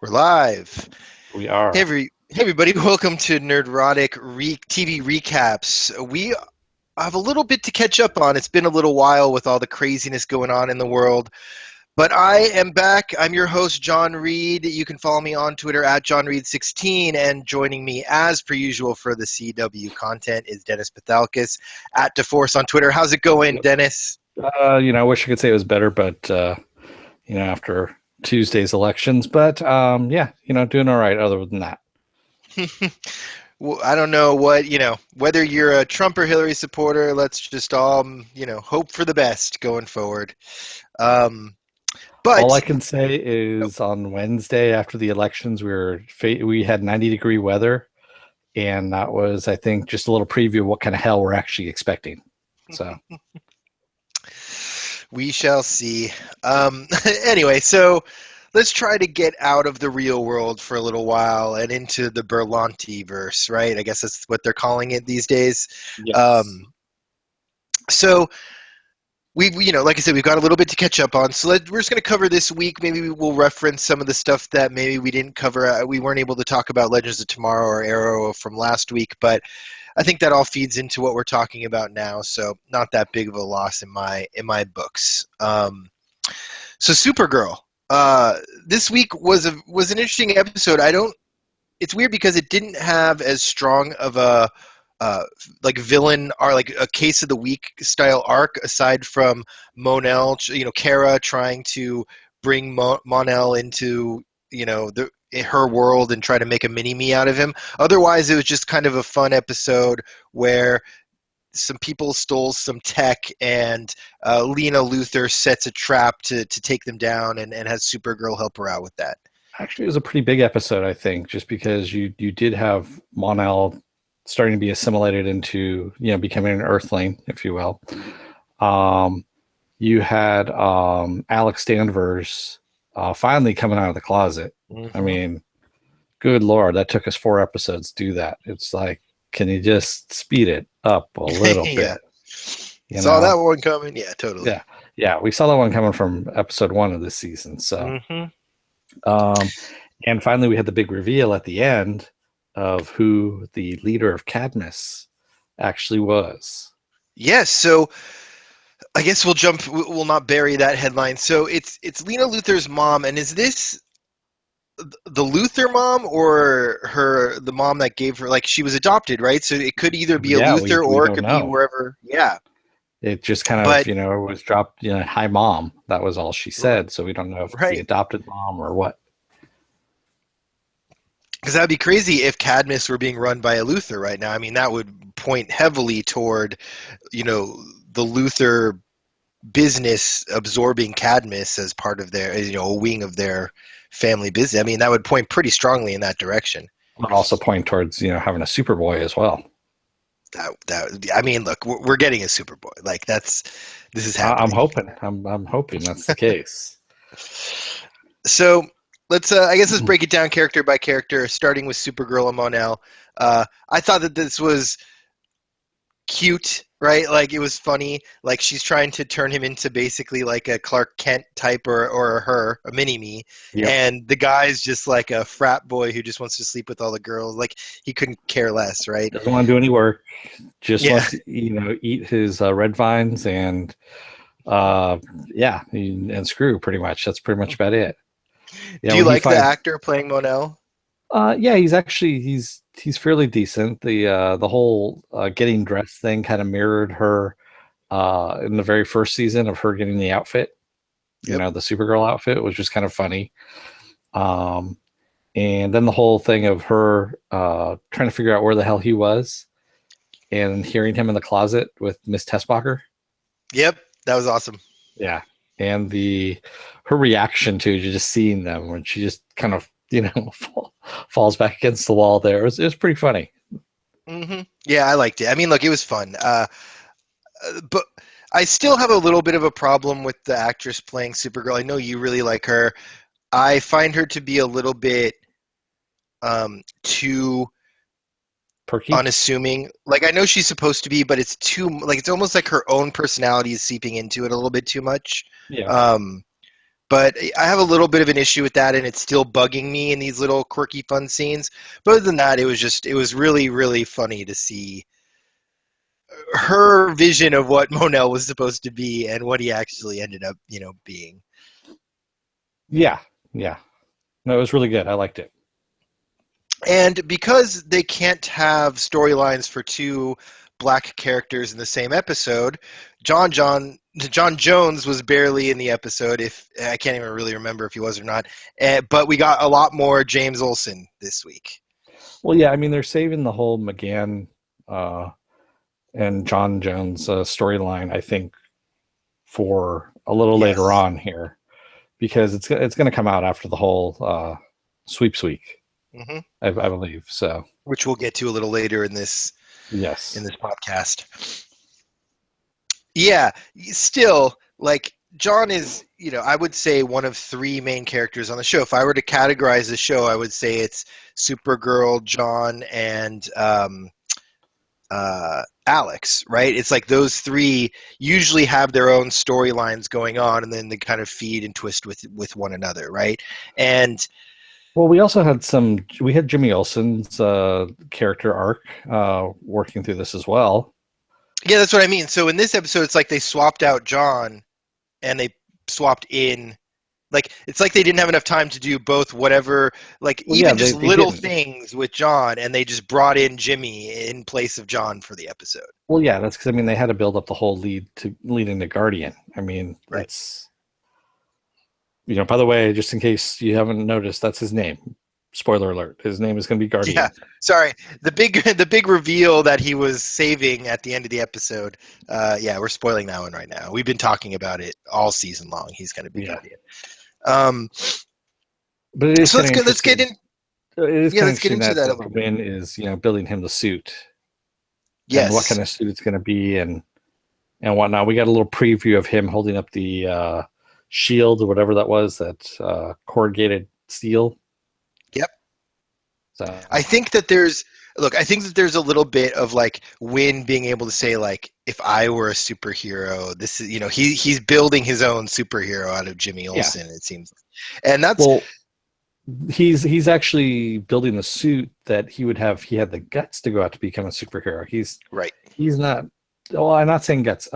We're live. We Hey, are. everybody, welcome to Nerdrotic TV recaps. We have a little bit to catch up on. It's been a little while with all the craziness going on in the world, but I am back. I'm your host, John Reed. You can follow me on Twitter at JohnReed16, and joining me as per usual for the CW content is Dennis Pathalkis at DeForce on Twitter. How's it going, Yep. Dennis? I wish I could say it was better, but after Tuesday's elections, but doing all right. Other than that, Well, I don't know whether you're a Trump or Hillary supporter. Let's just all, hope for the best going forward. Um, all I but can say is on Wednesday after the elections, we had 90-degree weather, and that was, I think, just a little preview of what kind of hell we're actually expecting. So, we shall see. Anyway, so let's try to get out of the real world for a little while and into the Berlanti verse, right? I guess that's what they're calling it these days. yes. Um, so like I said, we've got a little bit to catch up on. So we're just going to cover this week. Maybe we'll reference some of the stuff that maybe we didn't cover. We weren't able to talk about Legends of Tomorrow or Arrow from last week, but I think that all feeds into what we're talking about now. So not that big of a loss in my books. So Supergirl. This week was an interesting episode. I don't. It's weird because it didn't have as strong of a uh, like villain or like a case of the week style arc aside from Monel, Kara trying to bring Monel into her world and try to make a mini me out of him. Otherwise, it was just kind of a fun episode where some people stole some tech and Lena Luthor sets a trap to take them down and has Supergirl help her out with that. Actually, it was a pretty big episode, I think, just because you did have Mon-El starting to be assimilated into becoming an Earthling, if you will. Um, you had Alex Danvers finally coming out of the closet. I Mm-hmm. mean, good lord, that took us 4 episodes to do that. It's like, can you just speed it up a little Yeah. bit? You Saw that know? one coming? Yeah, totally. Yeah, yeah. We saw that one coming from episode 1 of this season. So, Hmm. um, and finally, we had the big reveal at the end of who the leader of Cadmus actually was. Yes, so I guess we'll not bury that headline. So it's Lena Luthor's mom, and is this the Luthor mom or the mom that gave her, like, she was adopted, right? So it could either be a Yeah, we Luthor we or it don't could be know. wherever. Yeah. It just kind of, But was dropped, hi mom. That was all she said. So we don't know if it's the right. adopted mom or what. Because that'd be crazy if Cadmus were being run by a Luthor right now. I mean, that would point heavily toward, the Luthor business absorbing Cadmus as part of their, a wing of their family business. I mean, that would point pretty strongly in that direction. But also point towards, having a Superboy as well. I mean, look, we're getting a Superboy. Like this is I'm happening. hoping. I'm hoping that's the case. So I guess let's break it down character by character, starting with Supergirl and Monel. I thought that this was cute, right? Like, it was funny. Like, she's trying to turn him into basically like a Clark Kent type, or a mini me, Yep. and the guy's just like a frat boy who just wants to sleep with all the girls. Like, he couldn't care less, right? Doesn't want to do any work. Just Yeah. wants to, eat his red vines and and screw pretty much. That's pretty much about it. Do you When he like the finds, actor playing Monel? yeah, he's fairly decent. The whole getting dressed thing kind of mirrored her in the very first season of her getting the outfit. Yep. The Supergirl outfit was just kind of funny. Um, and then the whole thing of her trying to figure out where the hell he was and hearing him in the closet with Miss Tessbacher. Yep. That was awesome. Yeah. And her reaction to just seeing them when she just kind of, falls back against the wall there. It was pretty funny. Yeah, I liked it. I mean, look, it was fun. But I still have a little bit of a problem with the actress playing Supergirl. I know you really like her. I find her to be a little bit too Perky. unassuming. Like, I know she's supposed to be, but it's too, like, it's almost like her own personality is seeping into it a little bit too much. Yeah. Um, But I have a little bit of an issue with that, and it's still bugging me in these little quirky, fun scenes. But other than that, it was really, really funny to see her vision of what Monel was supposed to be and what he actually ended up, being. Yeah, yeah. No, it was really good. I liked it. And because they can't have storylines for two black characters in the same episode, John Jones was barely in the episode. If I can't even really remember if he was or not, but we got a lot more James Olsen this week. Well, yeah, I mean, they're saving the whole McGann uh, and John Jones storyline, I think, for a little later Yes. on here, because it's going to come out after the whole sweeps week, Hmm. I believe. So, Which we'll get to a little later in this yes. podcast. Yeah, still, like, John is, I would say one of three main characters on the show. If I were to categorize the show, I would say it's Supergirl, John, and Alex, right? It's like those three usually have their own storylines going on, and then they kind of feed and twist with one another, right? And Well, we had Jimmy Olsen's character arc working through this as well. yeah, that's what I mean. So in this episode, it's like they swapped out John and they swapped in, like, it's like they didn't have enough time to do both, whatever, like, Well, yeah, even just they little didn't. things with John, and they just brought in Jimmy in place of John for the episode. Well, yeah, that's because I mean they had to build up the whole lead into Guardian. I mean, Right. it's by the way, just in case you haven't noticed, that's his name. Spoiler alert: his name is going to be Yeah. Guardian. Sorry. The big reveal that he was saving at the end of the episode. Yeah, we're spoiling that one right now. We've been talking about it all season long. He's going to be Yeah, Guardian. Um, but it is so kind of let's get interesting. in. It is Yeah, kind of let's get interesting into that that a little bit. Wynn is building him the suit and what kind Yes. of suit it's going to be and whatnot. We got a little preview of him holding up the shield or whatever that was, that corrugated steel. Yep. So I think that there's look. I think that there's a little bit of like Win being able to say, like, if I were a superhero, this is, he's building his own superhero out of Jimmy yeah, Olsen. It seems, and that's well, he's actually building the suit that he would have. He had the guts to go out to become a superhero. right. He's not. Well, I'm not saying guts.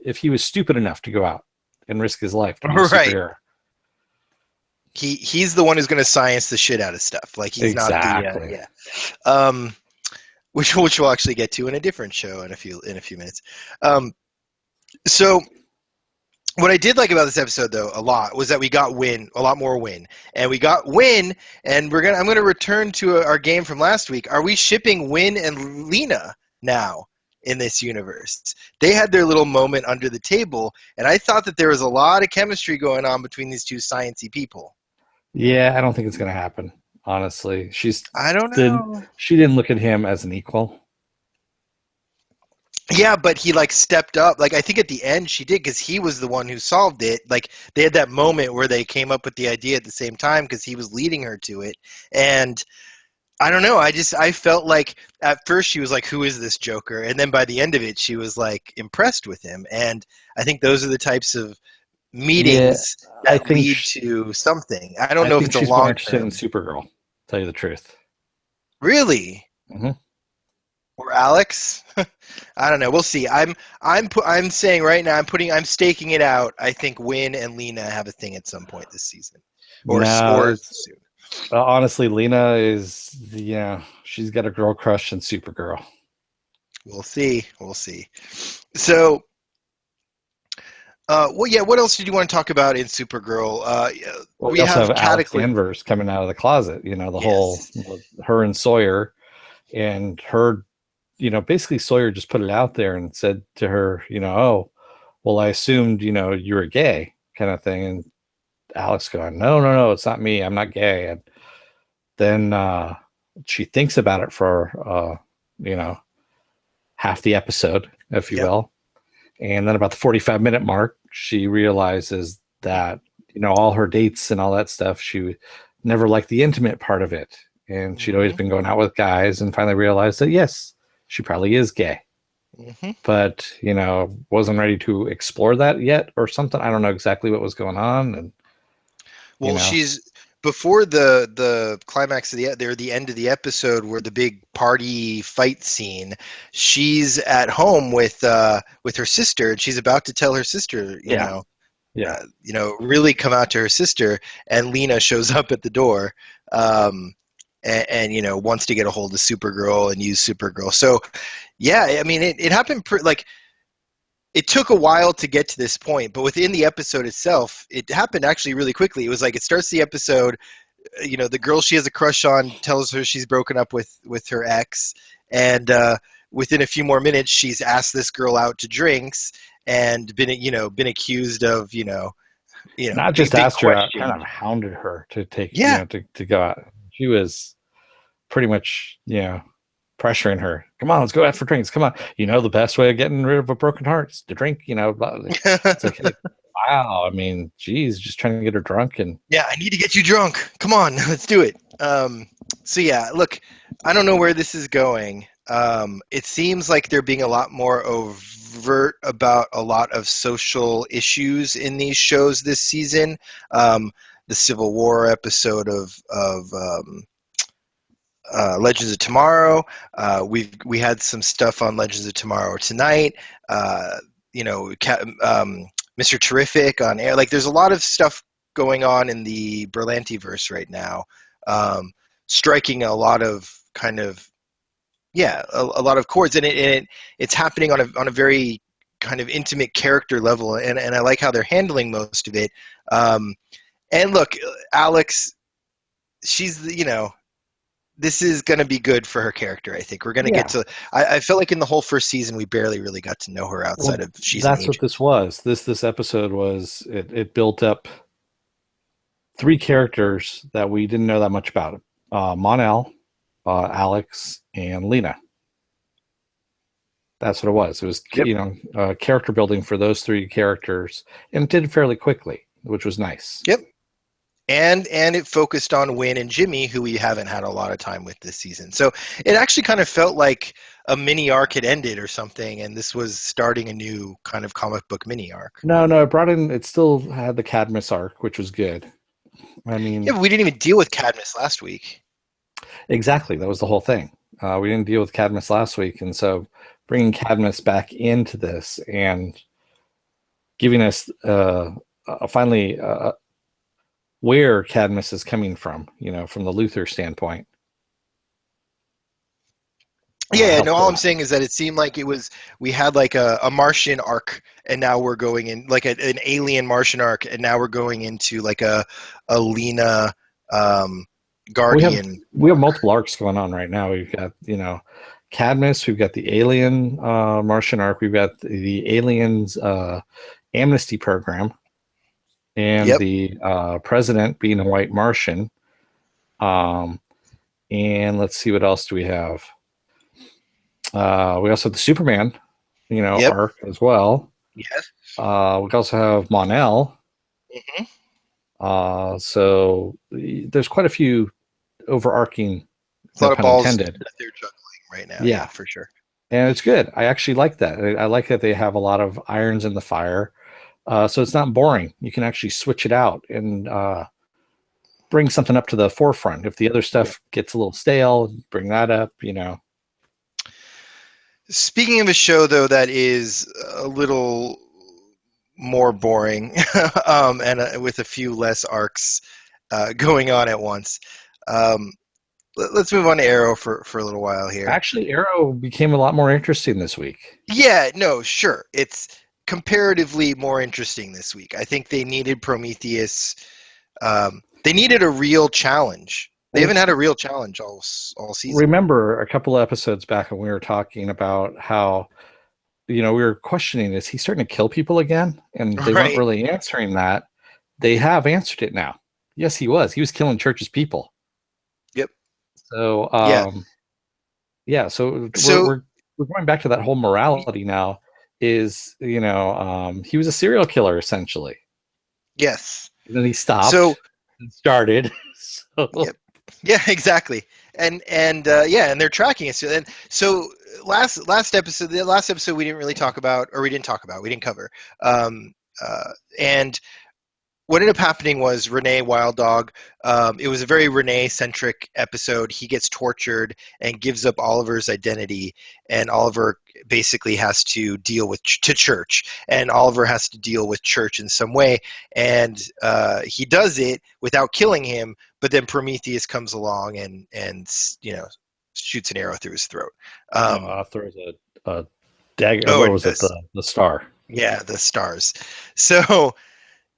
If he was stupid enough to go out and risk his life to be a Right. superhero, He's the one who's going to science the shit out of stuff. Like, he's not the exactly. yeah. Um, which we'll actually get to in a different show in a few minutes. Um, so what I did like about this episode, though, a lot, was that we got a lot more Win, and we got Win, and I'm gonna return to our game from last week. Are we shipping Win and Lena now in this universe? They had their little moment under the table, and I thought that there was a lot of chemistry going on between these two sciencey people. Yeah, I don't think it's going to happen. Honestly, I don't know. she didn't look at him as an equal. Yeah, but he, like, stepped up. Like, I think at the end she did, because he was the one who solved it. Like, they had that moment where they came up with the idea at the same time because he was leading her to it. And I don't know. I felt like at first she was like, "Who is this Joker?" And then by the end of it, she was like impressed with him. And I think those are the types of Yeah, meetings I that think lead to something. I don't I know if think it's a she's more long interested in term. Supergirl. To tell you the truth. Really? Hmm. Or Alex? I don't know. We'll see. I'm saying right now, I'm staking it out. I think Win and Lena have a thing at some point this season, No, or it's soon. honestly Lena is she's got a girl crush in Supergirl. We'll see. We'll see. So, well, yeah. What else did you want to talk about in Supergirl? Well, we We also have have Alex Cataclysm. Danvers coming out of the closet. The whole Yes. her and Sawyer, and her. Basically Sawyer just put it out there and said to her, oh, well, I assumed you were gay, kind of thing, and Alex going, no, no, no, it's not me. I'm not gay. And then she thinks about it for you know half the episode, if you Yep. will. And then about the 45-minute mark, she realizes that, all her dates and all that stuff, she never liked the intimate part of it. And she'd always Mm-hmm. been going out with guys and finally realized that, yes, she probably is gay. Mm-hmm. But, wasn't ready to explore that yet or something. I don't know exactly what was going on. And you Well, know. she's before the climax of the end of the episode where the big party fight scene. She's at home with her sister, and she's about to tell her sister, Yeah, yeah. really come out to her sister, and Lena shows up at the door, um, and wants to get a hold of Supergirl and use Supergirl. So yeah, I mean it happened like it took a while to get to this point, but within the episode itself, it happened actually really quickly. It was like it starts the episode, the girl she has a crush on tells her she's broken up with her ex, and within a few more minutes, she's asked this girl out to drinks and been accused of Not being just asked her out, kind questioned. of hounded her to take, Yeah. to go out. She was pretty much, pressuring her. Come on, let's go out for drinks. Come on. The best way of getting rid of a broken heart is to drink, It's like, hey, wow. I mean, geez, just trying to get her drunk and Yeah, I need to get you drunk. Come on, let's do it. So yeah, look, I don't know where this is going. It seems like they're being a lot more overt about a lot of social issues in these shows this season. The Civil War episode of Legends of Tomorrow. We had some stuff on Legends of Tomorrow tonight. Uh, Mr. Terrific on air. Like, there's a lot of stuff going on in the Berlanti verse right now, striking a lot of kind of a lot of chords, and it's happening on a very kind of intimate character level, and I like how they're handling most of it. And look, Alex, she's this is going to be good for her character. I think we're going to get yeah. to. I felt like in the whole first season we barely really got to know her outside Well, of she's an that's what agent. this was. This episode was it built up three characters that we didn't know that much about. Monel, Alex, and Lena. That's what it was. It was Yep. character building for those three characters, and it did fairly quickly, which was nice. Yep. And it focused on Win and Jimmy, who we haven't had a lot of time with this season. So it actually kind of felt like a mini arc had ended or something, and this was starting a new kind of comic book mini arc. No, it brought in. It still had the Cadmus arc, which was good. I mean, Yeah, but we didn't even deal with Cadmus last week. exactly. That was the whole thing. We didn't deal with Cadmus last week, and so bringing Cadmus back into this and giving us finally where Cadmus is coming from, from the Luthor standpoint. Yeah, no, all I'm saying is that it seemed like we had like a Martian arc, and now we're going in like an alien Martian arc, and now we're going into like a Lena Guardian. We have multiple arcs going on right now. We've got Cadmus, we've got the alien Martian arc, we've got the aliens amnesty program, and Yep. the president being a white Martian. And let's see, what else do we have? We also have the Superman, Yep. arc as well. Yes. We also have Mon-El. Mm-hmm. So there's quite a few overarching, A lot of balls intended. that they're juggling right now. Yeah, for sure. And it's good. I actually like that. I like that they have a lot of irons in the fire. So it's not boring. You can actually switch it out and bring something up to the forefront. If the other stuff gets a little stale, bring that up, Speaking of a show, though, that is a little more boring and with a few less arcs going on at once, let's move on to Arrow for a little while here. Actually, Arrow became a lot more interesting this week. Yeah, no, sure. It's comparatively more interesting this week. I think they needed Prometheus. They needed a real challenge. They haven't had a real challenge all season. Remember a couple of episodes back when we were talking about how, we were questioning, is he starting to kill people again? And they weren't really answering that. They have answered it now. Yes, he was. He was killing Church's people. Yep. So, so we're going back to that whole morality now. Is, he was a serial killer essentially. Yes. And then he stopped. So and started. So. Yep. Yeah, exactly. And they're tracking it. And so last episode we didn't really talk about, or we didn't cover. And what ended up happening was Renee Wild Dog. It was a very Renee-centric episode. He gets tortured and gives up Oliver's identity, and Oliver basically has to deal with to church, and Oliver has to deal with church in some way, and he does it without killing him. But then Prometheus comes along and shoots an arrow through his throat. Throws a dagger. Oh, What it was it? does. The star. Yeah, the stars.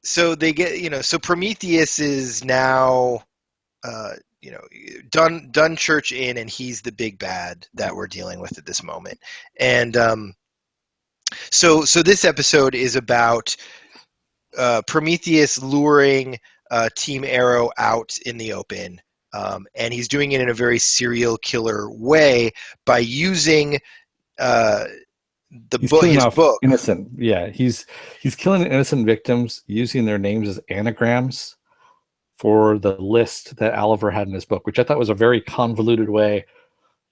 So they get, so Prometheus is now uh, done church in, and he's the big bad that we're dealing with at this moment. And so this episode is about Prometheus luring Team Arrow out in the open. And he's doing it in a very serial killer way by using uh, He's killing his off book. innocent. Yeah, he's killing innocent victims using their names as anagrams for the list that Oliver had in his book, which I thought was a very convoluted way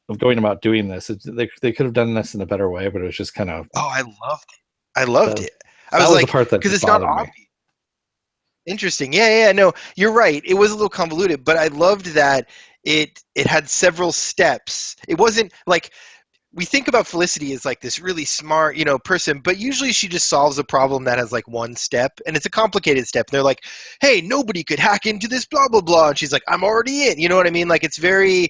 of going about doing this. They could have done this in a better way, but it was just kind of Oh, I loved it. I loved that, it. I that was was the like, part that because just it's not bothered me. obvious. Interesting. Yeah, no, you're right. It was a little convoluted, but I loved that it had several steps. It wasn't like we think about Felicity as like this really smart, person, but usually she just solves a problem that has like one step, and it's a complicated step. They're like, "Hey, nobody could hack into this blah blah blah," and she's like, "I'm already in." You know what I mean? Like it's very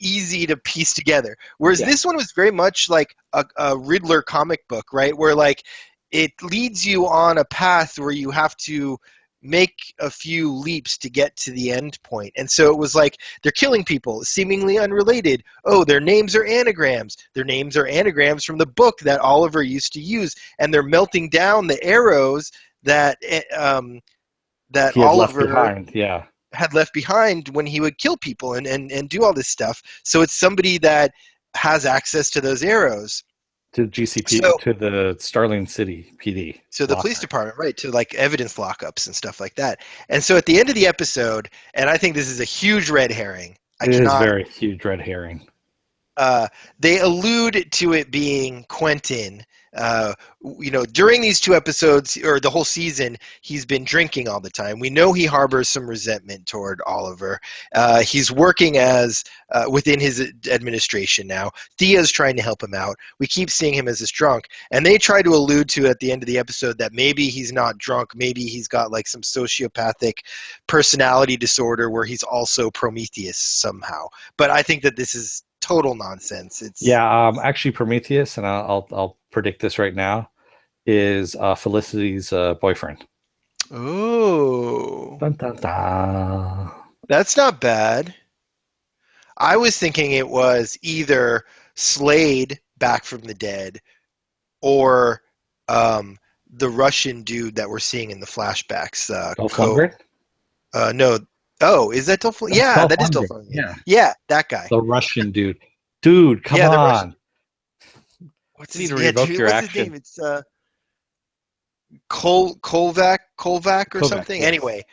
easy to piece together. Whereas Yeah, this one was very much like a Riddler comic book, right? Where like it leads you on a path where you have to make a few leaps to get to the end point. And so it was like they're killing people seemingly unrelated. Oh, their names are anagrams. Their names are anagrams from the book that Oliver used to use, and they're melting down the arrows that that he had left Oliver behind. Yeah, had left behind when he would kill people and do all this stuff. So it's somebody that has access to those arrows. to GCP, So to the Starling City PD so the police locker. department, right, to like evidence lockups and stuff like that. And so at the end of the episode, and I think this is a huge red herring. I It is cannot very huge red herring. uh, they allude to it being Quentin. During these two episodes or the whole season, he's been drinking all the time. We know he harbors some resentment toward Oliver. He's working as within his administration now. Thea's trying to help him out. We keep seeing him as this drunk, and they try to allude to at the end of the episode that maybe he's not drunk. Maybe he's got like some sociopathic personality disorder where he's also Prometheus somehow. But I think that this is total nonsense. It's Yeah, actually, Prometheus, and I'll predict this right now, is Felicity's boyfriend. oh, Dun, dun, dun. that's not bad. I was thinking it was either Slade back from the dead or um, the Russian dude that we're seeing in the flashbacks. Dolph Lundgren? No. Oh, is that Dolph? That's Yeah, Dolph that is Dolph. Lundgren. Yeah, Yeah, that guy. the Russian dude. Dude, come Yeah, the Russian. on. What's You need his? to Yeah, revoke dude, your what's his action. name? It's Kolvac or Kovac, something. yes. Anyway,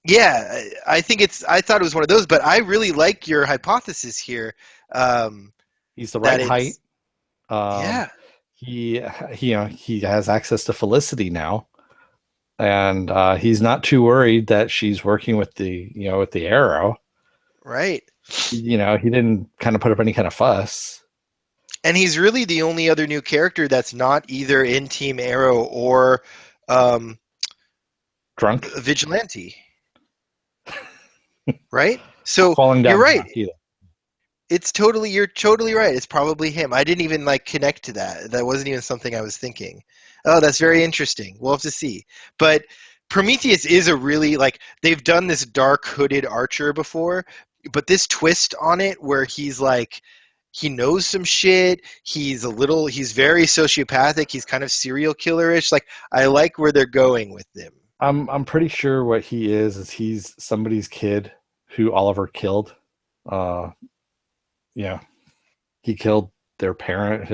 yeah, I thought it was one of those, but I really like your hypothesis here. Um, He's the that right height. it's Um, yeah, he has access to Felicity now, and he's not too worried that she's working with the Arrow. right. He didn't kind of put up any kind of fuss. And he's really the only other new character that's not either in Team Arrow or um, Drunk, a vigilante, right? So falling you're down right. drunk either. You're totally right. It's probably him. I didn't even like connect to that. That wasn't even something I was thinking. Oh, that's very interesting. We'll have to see. But Prometheus is a really like they've done this dark hooded archer before, but this twist on it where he's like he knows some shit. He's very sociopathic. He's kind of serial killerish. Like I like where they're going with him. I'm pretty sure what he is he's somebody's kid who Oliver killed. Uh, yeah, he killed their parent,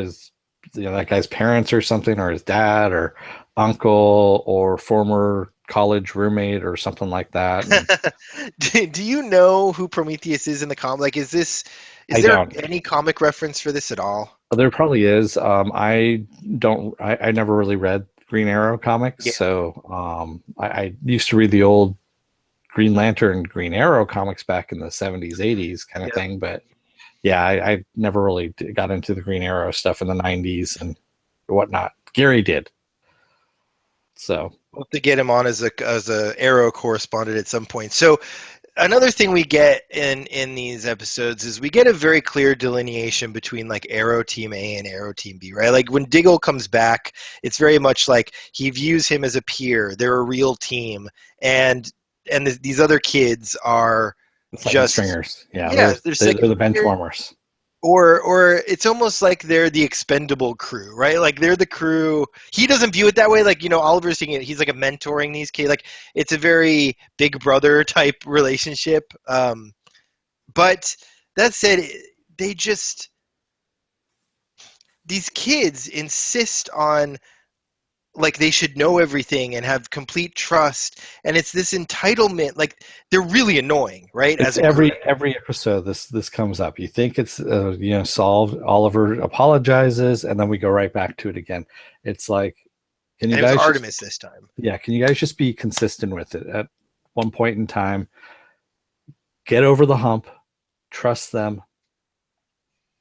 that guy's parents or something, or his dad or uncle or former college roommate or something like that. And Do you know who Prometheus is in the comic? Like, is I there don't. any comic reference for this at all? There probably is. I don't. I never really read Green Arrow comics. Yeah, So I used to read the old Green Lantern, Green Arrow comics back in the 70s, 80s kind of yeah. thing. But yeah, I never really got into the Green Arrow stuff in the 90s and whatnot. Gary did. So We'll have to get him on as a Arrow correspondent at some point. So another thing we get in these episodes is we get a very clear delineation between like Arrow Team A and Arrow Team B, right? Like when Diggle comes back, it's very much like he views him as a peer. They're a real team, and these other kids are the second just, stringers, yeah, yeah, they're they're second the bench stringers, warmers. or it's almost like they're the expendable crew, right? Like they're the crew. He doesn't view it that way. Like, Oliver's thinking he's like a mentoring these kids. Like it's a very big brother type relationship. But that said, they just, these kids insist on like they should know everything and have complete trust, and it's this entitlement. Like they're really annoying, right? It's As a group. every episode this comes up. You think it's solved. Oliver apologizes, and then we go right back to it again. It's like, can you And it was guys just Artemis this time. can you guys just be consistent with it at one point in time? Get over the hump, trust them,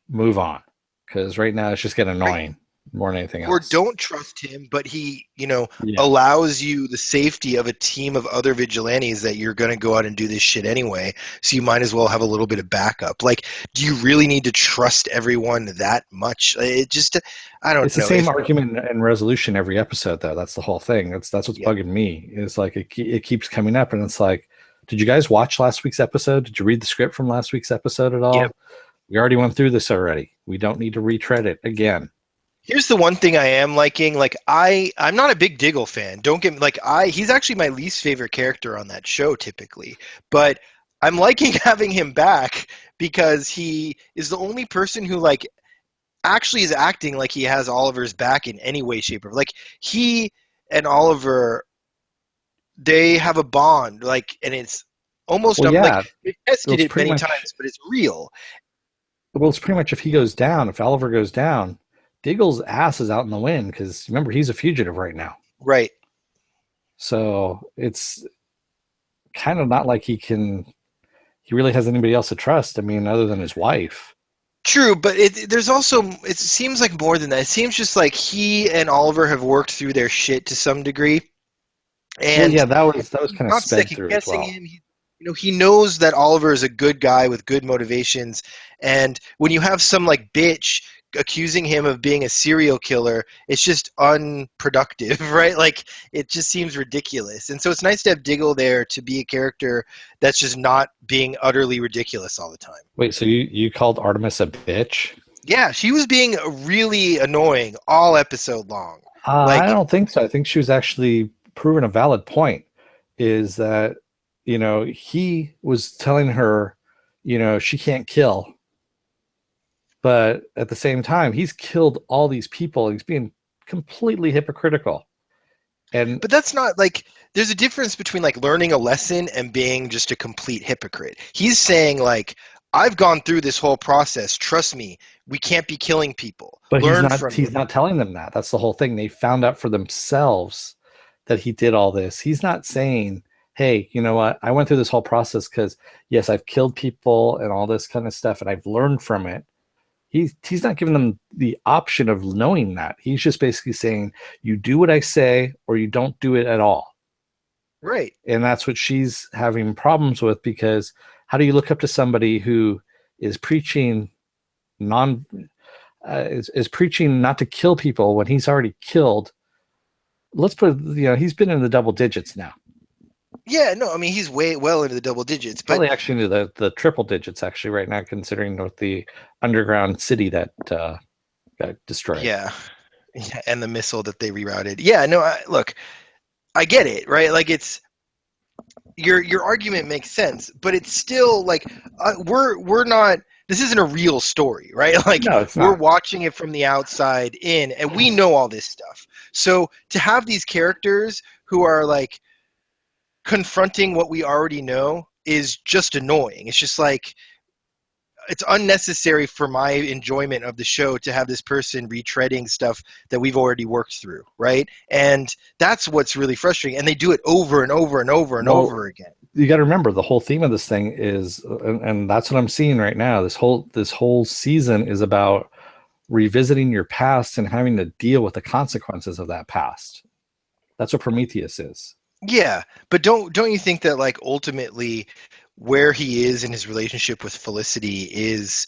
move on. Because right now it's just getting Right. annoying more than anything Or else. don't trust him, but he, Yeah, allows you the safety of a team of other vigilantes that you're going to go out and do this shit anyway. So you might as well have a little bit of backup. Like, do you really need to trust everyone that much? It just, I don't it's the know. same If argument and resolution every episode, though. That's the whole thing. That's what's Yeah, bugging me. Is like it keeps coming up, and it's like, did you guys watch last week's episode? Did you read the script from last week's episode at yep. all? We already went through this already. We don't need to retread it again. Here's the one thing I am liking. Like I'm not a big Diggle fan. Don't get me, like he's actually my least favorite character on that show typically, but I'm liking having him back because he is the only person who like actually is acting like he has Oliver's back in any way, shape, or like he and Oliver, they have a bond, like, and it's almost Well, like yeah, they've tested it's it pretty many much times, but it's real. if he goes down, if Oliver goes down, Diggle's ass is out in the wind because remember he's a fugitive right now. Right. So it's kind of not like he really has anybody else to trust. I mean, other than his wife. True, but there's also, it seems like more than that. It seems just like he and Oliver have worked through their shit to some degree, Well, and yeah, that was he's kind of not sped second through as guessing well. him. He knows that Oliver is a good guy with good motivations, and when you have some like bitch accusing him of being a serial killer, it's just unproductive, right? Like it just seems ridiculous, and so it's nice to have Diggle there to be a character that's just not being utterly ridiculous all the time. Wait, so you called Artemis a bitch? Yeah, she was being really annoying all episode long. I Like, don't think so. I think she was actually proving a valid point. Is that he was telling her, she can't kill, but at the same time, he's killed all these people. He's being completely hypocritical. And but that's not like, there's a difference between like learning a lesson and being just a complete hypocrite. He's saying like, I've gone through this whole process. Trust me, we can't be killing people. but Learn from he's me. not telling them that. That's the whole thing. They found out for themselves that he did all this. He's not saying, "Hey, you know what? I went through this whole process because yes, I've killed people and all this kind of stuff, and I've learned from it." He's not giving them the option of knowing that. He's just basically saying, "You do what I say, or you don't do it at all." Right. And that's what she's having problems with because how do you look up to somebody who is preaching non is preaching not to kill people when he's already killed? Let's put he's been in the double digits now. Yeah, no, I mean, he's way well into the double digits, but Probably actually into the triple digits actually right now, considering with the underground city that got destroyed. yeah. Yeah, and the missile that they rerouted. Yeah, no, look, I get it, right? Like it's, your argument makes sense, but it's still like, we're not. This isn't a real story, right? Like No, it's we're not. watching it from the outside in, and we know all this stuff. So to have these characters who are like confronting what we already know is just annoying. It's just like, it's unnecessary for my enjoyment of the show to have this person retreading stuff that we've already worked through, right? And that's what's really frustrating. And they do it over and over and over and Well, over again. you got to remember the whole theme of this thing is, and that's what I'm seeing right now. This whole season is about revisiting your past and having to deal with the consequences of that past. That's what Prometheus is. Yeah, but don't you think that like ultimately where he is in his relationship with Felicity is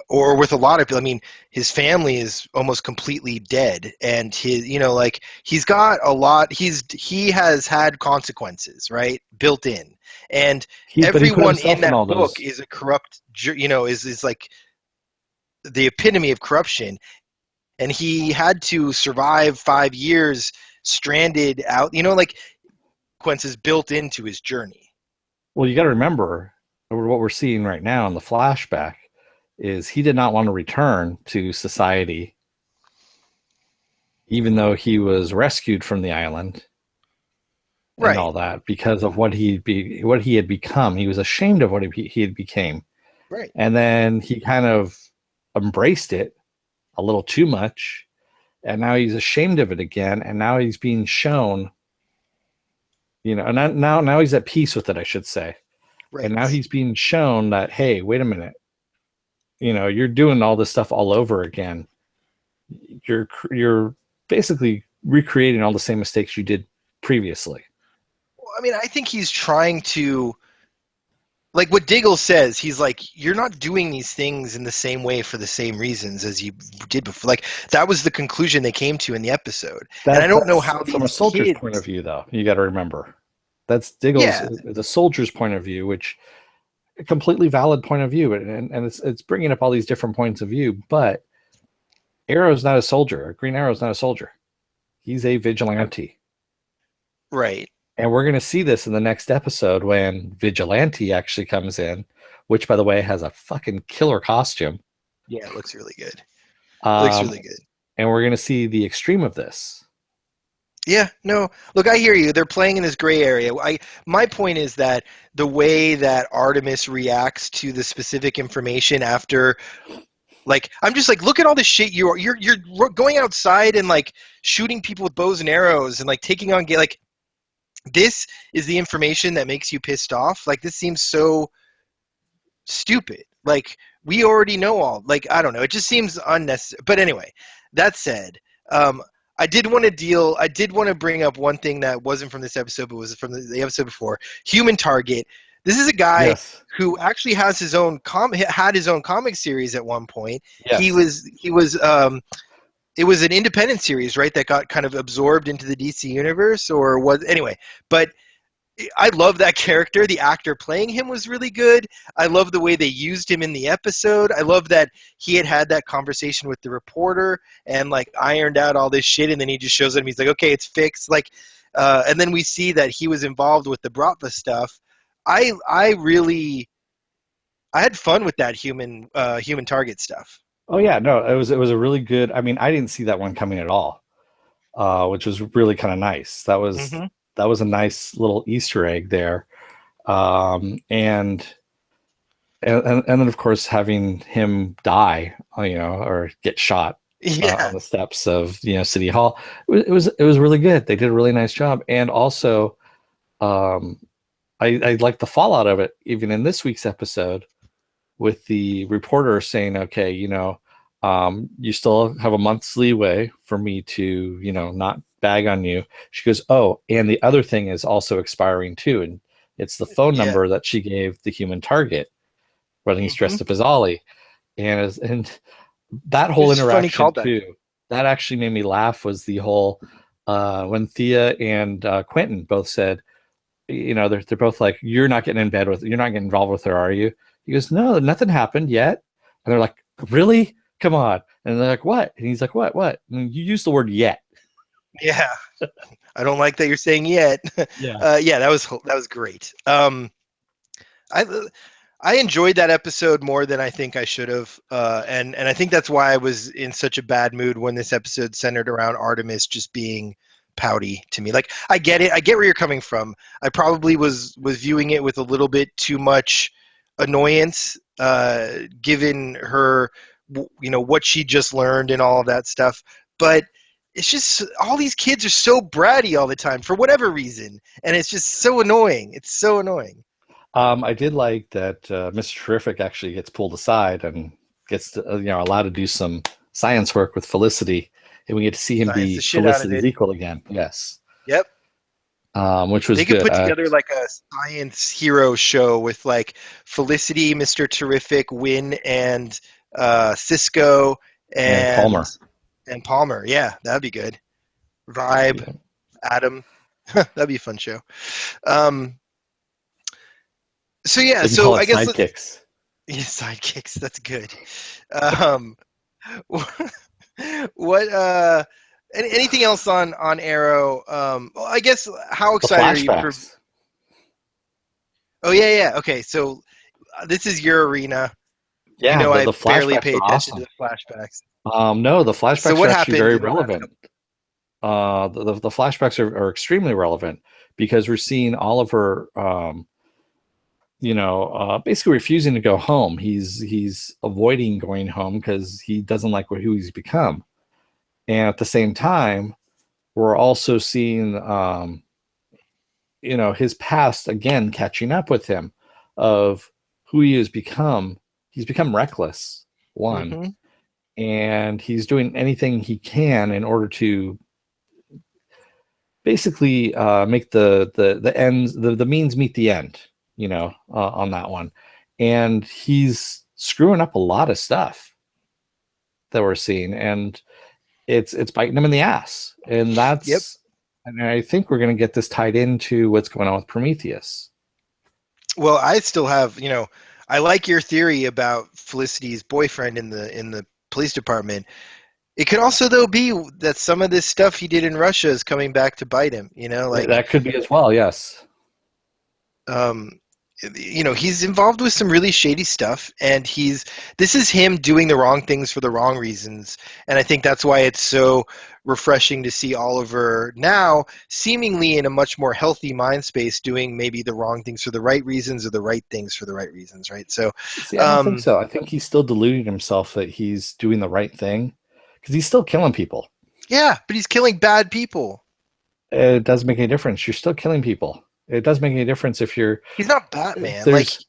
or with a lot of people. I mean, his family is almost completely dead, and his, like he's got a lot. He has had consequences, right, built in, and But he put everyone in himself in that all book those. is a corrupt. Is like the epitome of corruption, and he had to survive 5 years stranded out. Like consequences built into his journey. Well, you got to remember what we're seeing right now in the flashback is he did not want to return to society, even though he was rescued from the island and Right, all that because of what he had become. He was ashamed of what he had became, right. and then he kind of embraced it a little too much, and now he's ashamed of it again, and now he's being shown, and now he's at peace with it, I should say, and now Right. he's being shown that, hey, wait a minute, you're doing all this stuff all over again. You're basically recreating all the same mistakes you did previously. Well, I mean, I think he's trying to, like what Diggle says, he's like, you're not doing these things in the same way for the same reasons as you did before. Like that was the conclusion they came to in the episode. And I don't know That's how from a these soldier's point of kids. view, though. You got to remember that's Diggle's Yeah, the soldier's point of view, which a completely valid point of view, and it's bringing up all these different points of view. But Arrow's not a soldier. Green Arrow's not a soldier. He's a vigilante. right. And we're going to see this in the next episode when Vigilante actually comes in, which, by the way, has a fucking killer costume. Yeah, it looks really good. It looks Um, really good. and we're going to see the extreme of this. Yeah, no. Look, I hear you. They're playing in this gray area. My point is that the way that Artemis reacts to the specific information after, like, I'm just like, look at all this shit you're going outside and like shooting people with bows and arrows and like taking on like this is the information that makes you pissed off. Like this seems so stupid. Like we already know all. Like I don't know. It just seems unnecessary. But anyway, that said, um, I did want to bring up one thing that wasn't from this episode, but was from the episode before. Human Target. This is a guy Yes. who actually has his own had his own comic series at one point. Yes. He was it was an independent series, right? That got kind of absorbed into the DC universe, or was anyway. But I love that character. The actor playing him was really good. I love the way they used him in the episode. I love that he had that conversation with the reporter and like ironed out all this shit, and then he just shows up. He's like, "Okay, it's fixed." Like, and then we see that he was involved with the Bratva stuff. I really I had fun with that human target stuff. Oh yeah, no, it was a really good. I mean, I didn't see that one coming at all, which was really kind of nice. Mm-hmm. That was a nice little Easter egg there, and and then of course having him die, or get shot Yeah, on the steps of City Hall, it was really good. They did a really nice job, and also um, I like the fallout of it, even in this week's episode, with the reporter saying, okay, you still have a month's leeway for me to, not bag on you. She goes, oh, and the other thing is also expiring too. And it's the phone yeah. number that she gave the human target when he's Mm-hmm. dressed up as Ollie. And that It whole was funny interaction callback. too, that actually made me laugh was the whole, when Thea and Quentin both said, they're both like, you're not getting involved with her, are you? He goes, no, nothing happened yet. And they're like, really? Come on. And they're like, what? And he's like, what? And you use the word yet. Yeah, I don't like that you're saying yet. Yeah. Yeah, that was great. I I enjoyed that episode more than I think I should have, and I think that's why I was in such a bad mood when this episode centered around Artemis just being pouty to me. Like I get it, I get where you're coming from. I probably was viewing it with a little bit too much annoyance given her, what she just learned and all of that stuff. But it's just all these kids are so bratty all the time for whatever reason, and it's just so annoying. It's so annoying. I did like that Mr. Terrific actually gets pulled aside and gets to, allowed to do some science work with Felicity, and we get to see him Science the be shit out of Felicity's it. equal again. Yes, Yep. which was They could good. put together like a science hero show with like Felicity, Mr. Terrific, Win, and Cisco And and Palmer. Palmer. Yeah, that'd be good. Vibe, Yeah. Adam. That'd be a fun show. Um, so yeah, They can call so it I guess let's sidekicks. yeah, sidekicks. That's good. Um, what anything else on Arrow? Well, I guess how The excited are you for? flashbacks. Oh yeah, yeah. Okay, so this is your arena. You Yeah, know, I the barely flashbacks pay are attention to awesome. the flashbacks. No, the So flashbacks are what actually happened very in the last relevant. couple? The flashbacks are extremely relevant because we're seeing Oliver, basically refusing to go home. He's avoiding going home because he doesn't like who he's become. And at the same time, we're also seeing, his past again catching up with him of who he has become. He's become reckless, one, Mm-hmm. and he's doing anything he can in order to basically make the ends the means meet the end, on that one. And he's screwing up a lot of stuff that we're seeing, and it's biting him in the ass. And Yep. I think we're going to get this tied into what's going on with Prometheus. Well, I still have, I like your theory about Felicity's boyfriend in the police department. It could also though be that some of this stuff he did in Russia is coming back to bite him, like That could be as well. Yes. um he's involved with some really shady stuff, and this is him doing the wrong things for the wrong reasons. And I think that's why it's so refreshing to see Oliver now seemingly in a much more healthy mind space, doing maybe the wrong things for the right reasons or the right things for the right reasons, right? So See, I don't think um so. I think he's still deluding himself that he's doing the right thing because he's still killing people. yeah, but he's killing bad people. It doesn't make any difference. You're still killing people. It doesn't make any difference He's not if Batman. Like, there's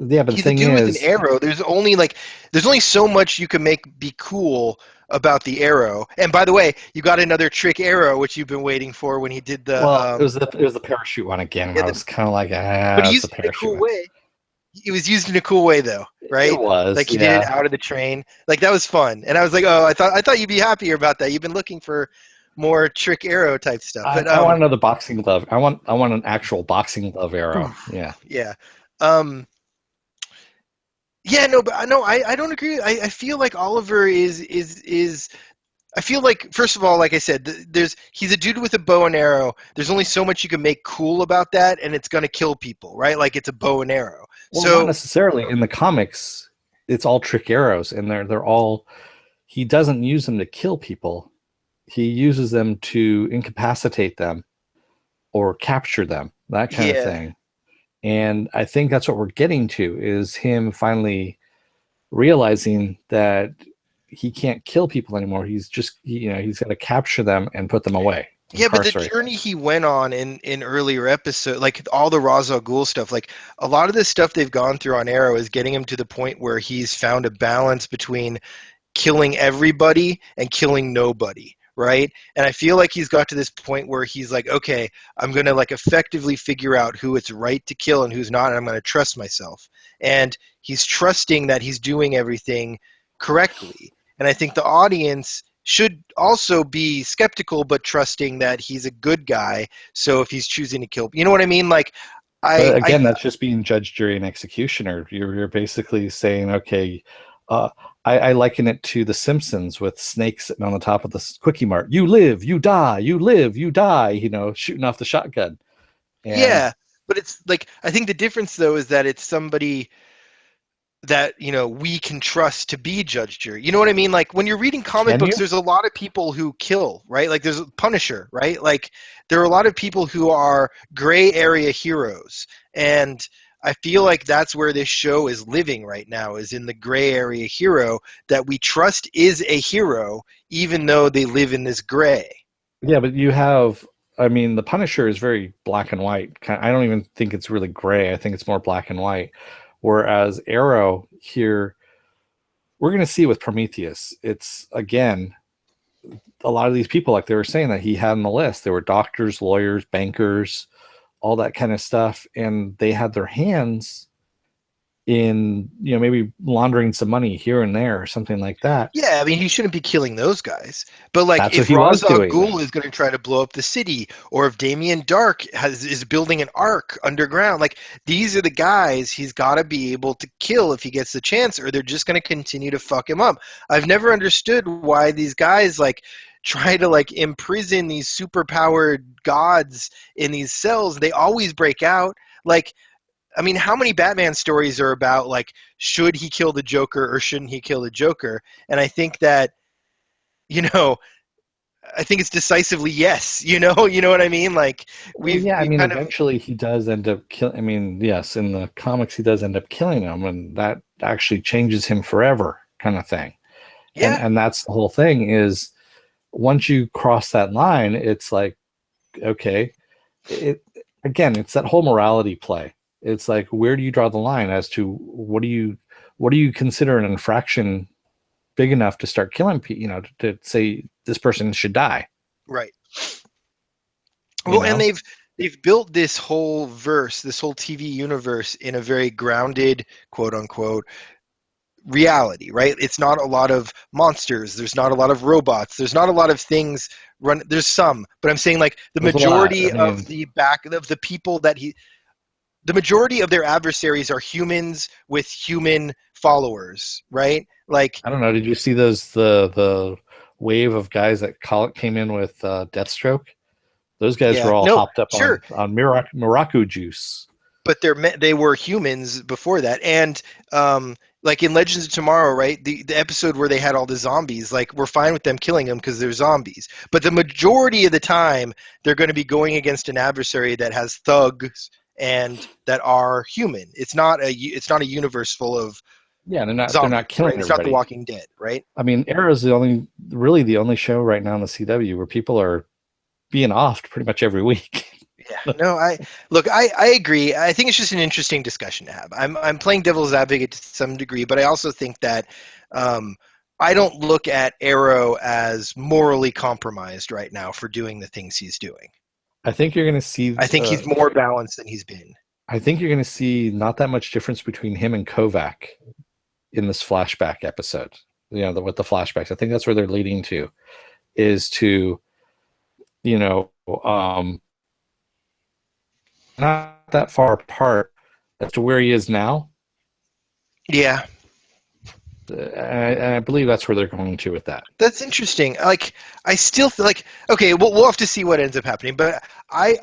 yeah, but the he's a thing dude with an is, arrow. There's only so much you can make be cool about the arrow. And by the way, you got another trick arrow, which you've been waiting for when he did the well, it was the parachute one again, and yeah, I was kind of like, but he it's used the it in a parachute cool one. way. It was used in a cool way though, It right? was, Like he did it yeah. out of the train. Like that was fun. And I was like, oh, I thought you'd be happier about that. You've been looking for more trick arrow type stuff. But I want another boxing glove. I want an actual boxing glove arrow. oof, Yeah. yeah. Um yeah, no, but I don't agree. I feel like Oliver is I feel like, first of all, like I said, he's a dude with a bow and arrow. There's only so much you can make cool about that, and it's gonna kill people, right? Like it's a bow and arrow. Well, not So necessarily. In the comics, it's all trick arrows, and they're all. He doesn't use them to kill people. He uses them to incapacitate them or capture them, that kind of yeah, thing. And I think that's what we're getting to is him finally realizing that he can't kill people anymore. He's just, he's got to capture them and put them away, yeah, but the incarcerate them. journey he went on in earlier episode, like all the Ra's al Ghul stuff, like a lot of the stuff they've gone through on Arrow is getting him to the point where he's found a balance between killing everybody and killing nobody, right? And I feel like he's got to this point where he's like, okay, I'm going to like effectively figure out who it's right to kill and who's not, and I'm going to trust myself. And he's trusting that he's doing everything correctly. And I think the audience should also be skeptical but trusting that he's a good guy. So if he's choosing to kill, you know what I mean? Like But I again, that's just being judge, jury, and executioner. You're basically saying, okay, uh, I liken it to The Simpsons with Snake sitting on the top of the Quickie Mart. You live, you die, you live, you die. Shooting off the shotgun. And yeah, but it's like I think the difference though is that it's somebody that we can trust to be judge jury. You know what I mean? Like when you're reading comic can books, you? there's a lot of people who kill, right? Like there's Punisher, right? Like there are a lot of people who are gray area heroes, and I feel like that's where this show is living right now, is in the gray area hero that we trust is a hero, even though they live in this gray. Yeah, but you have, I mean, the Punisher is very black and white. I don't even think it's really gray. I think it's more black and white. Whereas Arrow here, we're going to see with Prometheus, it's again, a lot of these people, like they were saying, that he had on the list, there were doctors, lawyers, bankers, all that kind of stuff. And they had their hands in, maybe laundering some money here and there or something like that. Yeah, I mean, he shouldn't be killing those guys. But like, That's what if he Ra's was al doing. Ghul is going to try to blow up the city, or if Damien Dark is building an ark underground, like these are the guys he's got to be able to kill if he gets the chance, or they're just going to continue to fuck him up. I've never understood why these guys like try to like imprison these superpowered gods in these cells. They always break out. Like, I mean, how many Batman stories are about like should he kill the Joker or shouldn't he kill the Joker? And I think that, you know, I think it's decisively yes. You know what I mean? Like Well, we've yeah, I we've mean, kind of eventually he does end up killing. I mean, yes, in the comics he does end up killing him, and that actually changes him forever, kind of thing. And yeah, and that's the whole thing is once you cross that line, it's like, okay, it again, it's that whole morality play. It's like, where do you draw the line as to what do you consider an infraction big enough to start killing people? To say this person should die. right. You Well, and know, they've built this whole verse, this whole TV universe in a very grounded, quote unquote, reality, right? It's not a lot of monsters. There's not a lot of robots. There's not a lot of things run. There's some, but I'm saying like the there's a lot. I majority of mean, the people that the majority of their adversaries are humans with human followers, right? Like, I don't know. Did you see the wave of guys that came in with Deathstroke? Those guys yeah, were all no, hopped up sure, on Miracu juice. but they were humans before that, and like in Legends of Tomorrow, right? The episode where they had all the zombies, like we're fine with them killing them because they're zombies, but the majority of the time they're going to be going against an adversary that has thugs and that are human. It's not a universe full of Yeah, they're not zombies, right? killing It's not The everybody. Walking Dead, right? I mean, Arrow is really the only show right now in the CW where people are being offed pretty much every week. Yeah, no, I agree. I think it's just an interesting discussion to have. I'm playing devil's advocate to some degree, but I also think that um, I don't look at Arrow as morally compromised right now for doing the things he's doing. I think you're going to see. I think he's more balanced than he's been. I think you're going to see not that much difference between him and Kovac in this flashback episode. With the flashbacks, I think that's where they're leading to, is to, you know, um, not that far apart as to where he is now. Yeah, And I believe that's where they're going to with that. that's interesting. Like, I still feel like okay, we'll have to see what ends up happening. But I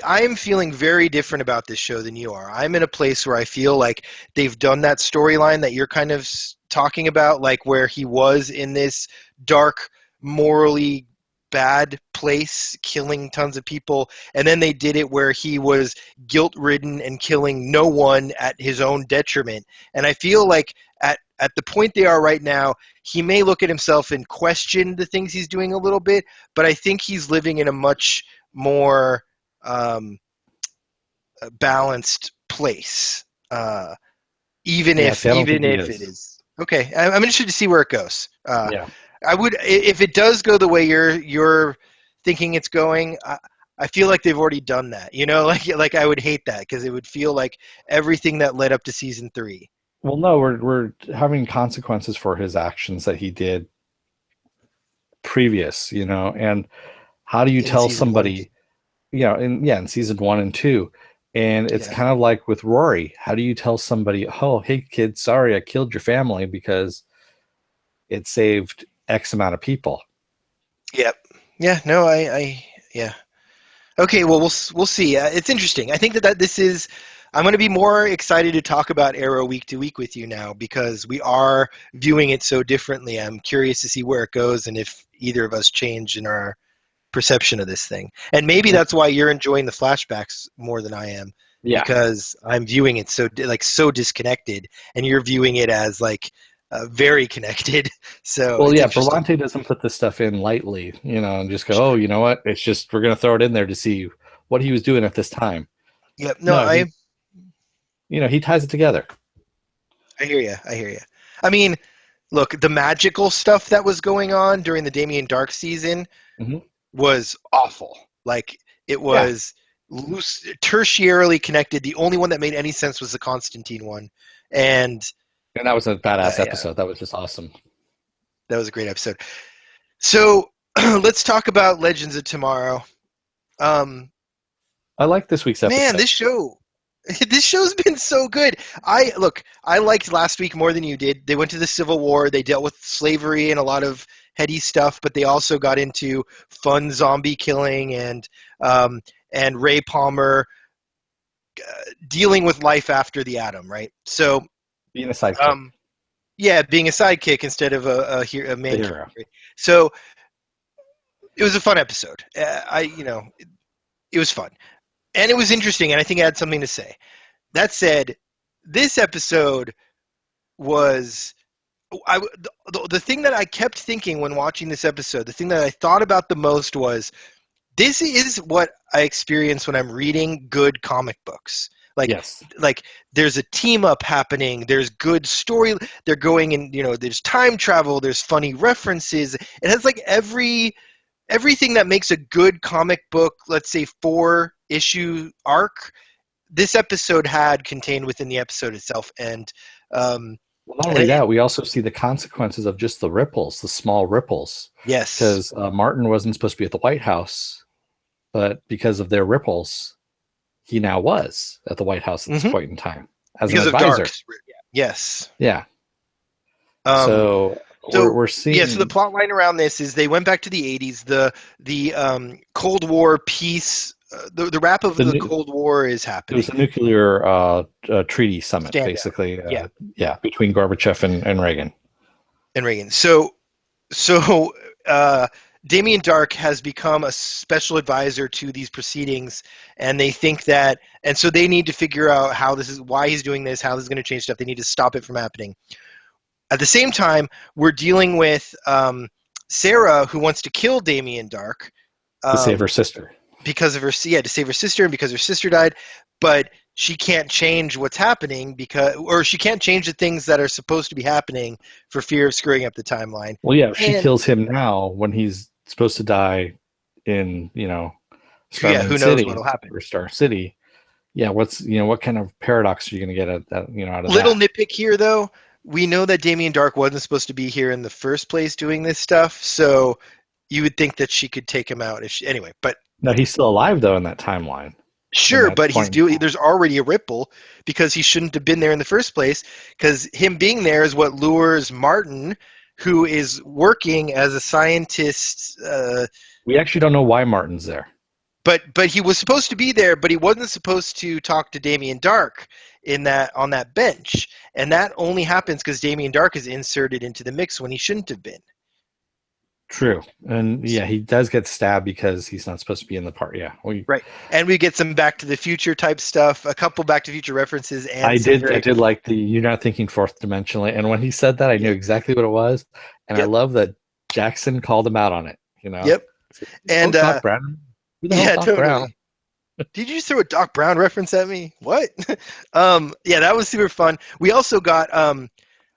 am feeling very different about this show than you are. I'm in a place where I feel like they've done that storyline that you're kind of talking about, like where he was in this dark, morally bad place, killing tons of people, and then they did it where he was guilt-ridden and killing no one at his own detriment. And I feel like at the point they are right now, he may look at himself and question the things he's doing a little bit, but I think he's living in a much more um, balanced place. Even Yeah, if see, I don't think even he if it is. is okay, I'm interested to see where it goes. Yeah. I would if it does go the way you're thinking it's going. I feel like they've already done that. Like I would hate that because it would feel like everything that led up to season 3. Well, no, we're having consequences for his actions that he did previous, and how do you In tell season 1. somebody, in season 1 and 2, and it's Yeah. kind of like with Rory, how do you tell somebody, oh, hey kid, sorry, I killed your family because it saved X amount of people? Yep. Yeah. No. Yeah. Okay. Well, we'll see. It's interesting. I think that this is. I'm going to be more excited to talk about Arrow week to week with you now because we are viewing it so differently. I'm curious to see where it goes and if either of us change in our perception of this thing. And maybe that's why you're enjoying the flashbacks more than I am Yeah. because I'm viewing it so disconnected, and you're viewing it as like very connected. So Well, it's yeah, interesting. Berlanti doesn't put this stuff in lightly, and just go, oh, you know what? It's just we're going to throw it in there to see what he was doing at this time. Yep. No, No, he ties it together. I hear you. I hear you. I mean, look, the magical stuff that was going on during the Damien Dark season Hmm. was awful. Like it Yeah, was loose, tertiarily connected. The only one that made any sense was the Constantine one, and and that was a badass yeah, episode. That was just awesome. that was a great episode. So let's talk about Legends of Tomorrow. Um, I like this week's Man, episode. this show's been so good. I liked last week more than you did. They went to the Civil War, they dealt with slavery and a lot of heady stuff, but they also got into fun zombie killing um, and Ray Palmer dealing with life after the atom, right? So Being a sidekick, um, yeah, being a sidekick instead of a the main hero. character. So it was a fun episode. It was fun and it was interesting, and I think it had something to say. That said, this episode was the thing that I kept thinking when watching this episode. The thing that I thought about the most was this is what I experience when I'm reading good comic books. Like Yes. like there's a team up happening. There's good story. They're going in. There's time travel. There's funny references. It has like everything that makes a good comic book. Let's say 4-issue arc this episode had contained within the episode itself, um, Well, not only and that, we also see the consequences of just the ripples, the small ripples, yes, because Martin wasn't supposed to be at the White House, but because of their ripples, he now was at the White House at this hmm point in time as an because of advisor. Dark's, yes. Yeah. Um, So we're so we're yeah, so the seeing plot line around this is they went back to the '80s. The Cold War peace, the wrap of the the new, Cold War is it was happening. a nuclear treaty summit, Stand down, basically. yeah, Yeah, between Gorbachev and Reagan. and Reagan. So uh, Damien Dark has become a special advisor to these proceedings, and they think that, and so they need to figure out how this is, why he's doing this, how this is going to change stuff. They need to stop it from happening. At the same time, we're dealing with Sarah, who wants to kill Damien Dark To save her um, sister. because of her, yeah, to save her sister, and because her sister died, but she can't change what's happening or she can't change the things that are supposed to be happening for fear of screwing up the timeline. Well, yeah, if she And kills him now when he's supposed to die in, yeah, Starling who knows City what'll happen. or Star City. Yeah, what kind of paradox are you going to get out of Little that? nitpick here, though. We know that Damien Dark wasn't supposed to be here in the first place doing this stuff, so you would think that she could take him out if she, anyway. But No, he's still alive though in that timeline. In sure, that but point in time. there's already a ripple because he shouldn't have been there in the first place. Because him being there is what lures Martin, who is working as a scientist. We actually don't know why Martin's there. But he was supposed to be there, but he wasn't supposed to talk to Damien Dark on that bench, and that only happens because Damien Dark is inserted into the mix when he shouldn't have been. True, and yeah, he does get stabbed because he's not supposed to be in the part. Yeah, Right, and we get some Back to the Future type stuff, a couple Back to the Future references, and I some did. I very did like the "you're not thinking fourth dimensionally," and when he said that, I knew yep, exactly what it was, and I yep, love that Jackson called him out on it. yep, Oh, and Doc Brown. Who the hell's yeah, Doc Brown? totally. Did you just throw a Doc Brown reference at me? What? Yeah, that was super fun. We also got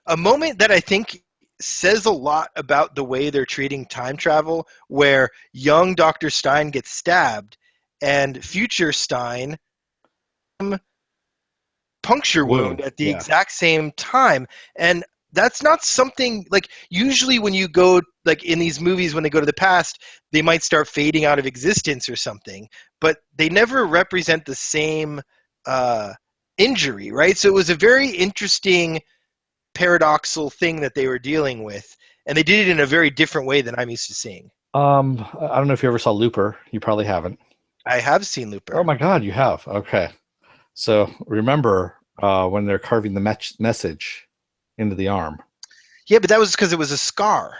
a moment that I think says a lot about the way they're treating time travel, where young Dr. Stein gets stabbed and future Stein puncture wound Wound. at the Yeah. exact same time. And that's not something like usually when you go like in these movies when they go to the past, they might start fading out of existence or something, but they never represent the same uh, injury, right? So it was a very interesting paradoxical thing that they were dealing with, and they did it in a very different way than I'm used to seeing. I don't know if you ever saw Looper. You probably haven't. I have seen Oh Looper. my God, you have. Okay. So remember when they're carving the message into the arm? Yeah, but that was because it was a scar.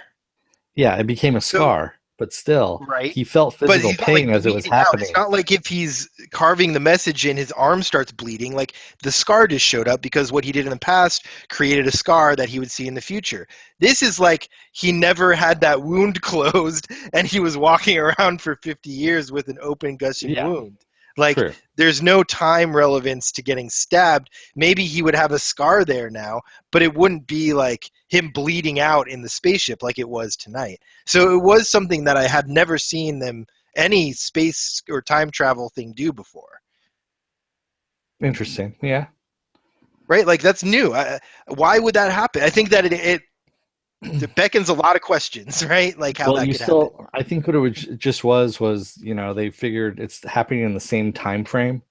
Yeah, it became a So scar. but still, Right. he felt But physical he's not like pain as it was bleeding out. It's happening. not like if he's carving the message in, his arm starts bleeding. Like the scar just showed up because what he did in the past created a scar that he would see in the future. This is like he never had that wound closed and he was walking around for 50 years with an open, gushing Yeah, wound. Like true. there's no time relevance to getting stabbed. Maybe he would have a scar there now, but it wouldn't be like him bleeding out in the spaceship like it was tonight. So it was something that I had never seen them any space or time travel thing do before. Interesting. Yeah. Right? Like that's new. Why would that happen? I think that it beckons a lot of questions, right? Like how Well, that you could happen. still, I think what it just was, they figured it's happening in the same time frame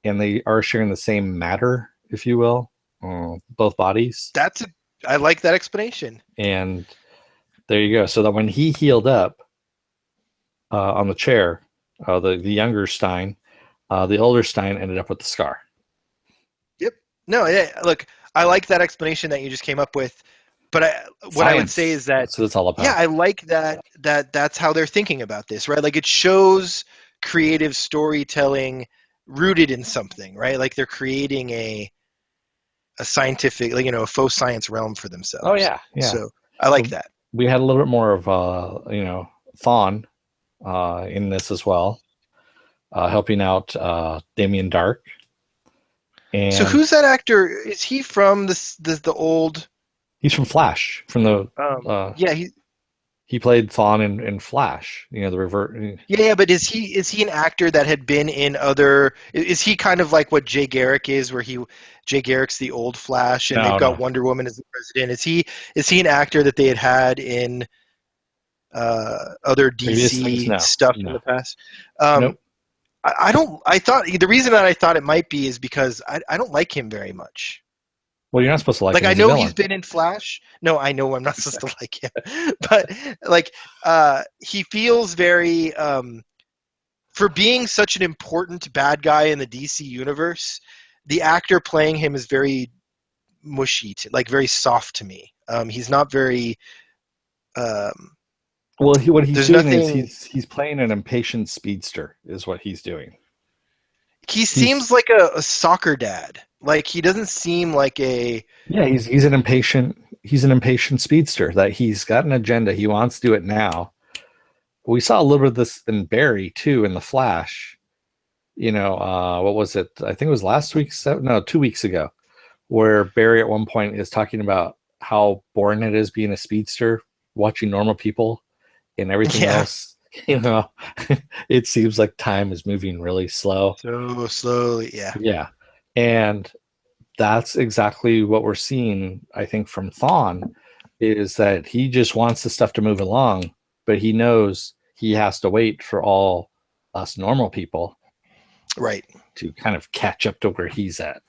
and they are sharing the same matter, if you will, both bodies. I like that explanation. And there you go. So that when he healed up on the chair, the younger Stein, the older Stein ended up with the scar. Yep. No, yeah, look, I like that explanation that you just came up with, but what I would say Science. is that That's what it's all yeah, about. I like that's how they're thinking about this, right? Like it shows creative storytelling rooted in something, right? Like they're creating a scientific, like a faux science realm for Oh themselves. yeah, yeah. So I like So that. we had a little bit more of Thawne in this as well, helping out Damien Dark. So And who's that actor? Is he from the old? he's from Flash. From the Yeah, he played Thawne in Flash. The revert. yeah, but is he an actor that had been in other? Is he kind of like what Jay Garrick is, where Jay Garrick's the old Flash, and they've No, got no, Wonder Woman as the president? Is he an actor that they had in other previous things. DC No, stuff in no, the past? Um, nope. I don't. I thought the reason that I thought it might be is because I don't like him very much. Well, you're not supposed to like Like him. I He's a know he's villain. been in Flash. No, I know I'm not supposed to like him, but like he feels very for being such an important bad guy in the DC universe. The actor playing him is very mushy, like very soft to me. He's not very. Um, Well, what he's there's doing is nothing. he's playing an impatient speedster. Is what he's doing. He seems He's like a soccer dad. Like he doesn't seem like a. Yeah, he's an impatient speedster that he's got an agenda. He wants to do it now. We saw a little bit of this in Barry too in the Flash. What was it? I think it was last week. No, 2 weeks ago, where Barry at one point is talking about how boring it is being a speedster, watching normal people and everything Yeah, else. You know, it seems like time is moving really slow. so slowly. Yeah, Yeah, and that's exactly what we're seeing, I think, from Thawne, is that he just wants the stuff to move along, but he knows he has to wait for all us normal people right. to kind of catch up to where he's at.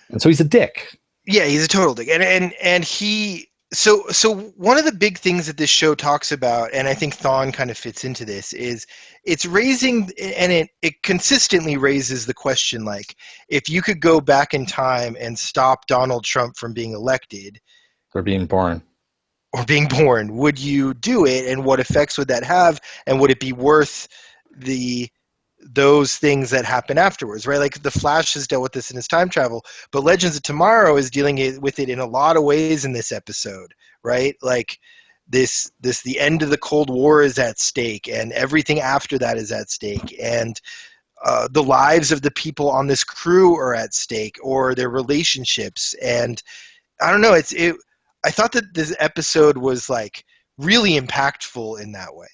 And so he's a dick. Yeah, he's a total dick, and he. So one of the big things that this show talks about, and I think Thawne kind of fits into this, is it's raising, and it consistently raises the question, like, if you could go back in time and stop Donald Trump from being elected They're being born. or being born, would you do it, and what effects would that have, and would it be worth the those things that happen afterwards, right? Like the Flash has dealt with this in his time travel, but Legends of Tomorrow is dealing with it in a lot of ways in this episode, right? Like this the end of the Cold War is at stake, and everything after that is at stake, and the lives of the people on this crew are at stake, or their relationships, and I don't know. I thought that this episode was like really impactful in that way.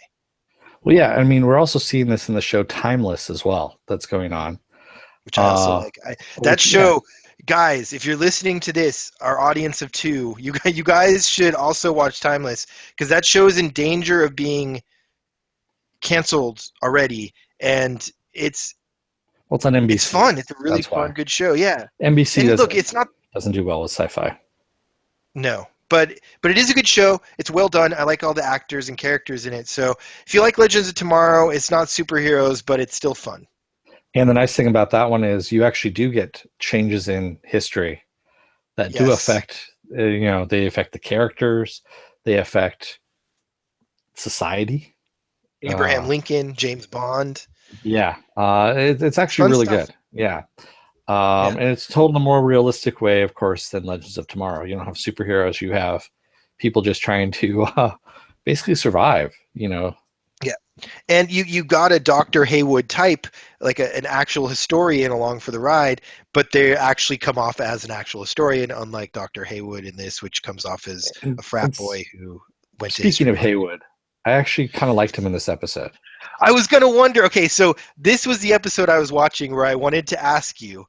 Well, yeah, I mean, we're also seeing this in the show Timeless as well. That's going on. Which I also Uh, like. That which, yeah, show, guys, if you're listening to this, our audience of two, you guys should also watch Timeless because that show is in danger of being canceled already, and well, it's on it's NBC. fun. It's a really That's fun, why good show. Yeah, NBC and look, it's not doesn't do well with sci-fi. no, but it is a good show. It's well done. I like all the actors and characters in it. So if you like Legends of Tomorrow, it's not superheroes, but it's still fun. And the nice thing about that one is you actually do get changes in history that do Yes. affect, they affect the characters, they affect society. Abraham Lincoln, James Bond. Yeah, it's It's actually fun really stuff. good. Yeah, Yeah. and it's told in a more realistic way, of course, than Legends of Tomorrow. You don't have superheroes; you have people just trying to basically survive. Yeah. And you got a Dr. Haywood type, like an actual historian along for the ride, but they actually come off as an actual historian, unlike Dr. Haywood in this, which comes off as And, a frat and boy who went to speaking history of class. Haywood, I actually kind of liked him in this episode. I was gonna wonder. Okay, so this was the episode I was watching where I wanted to ask you,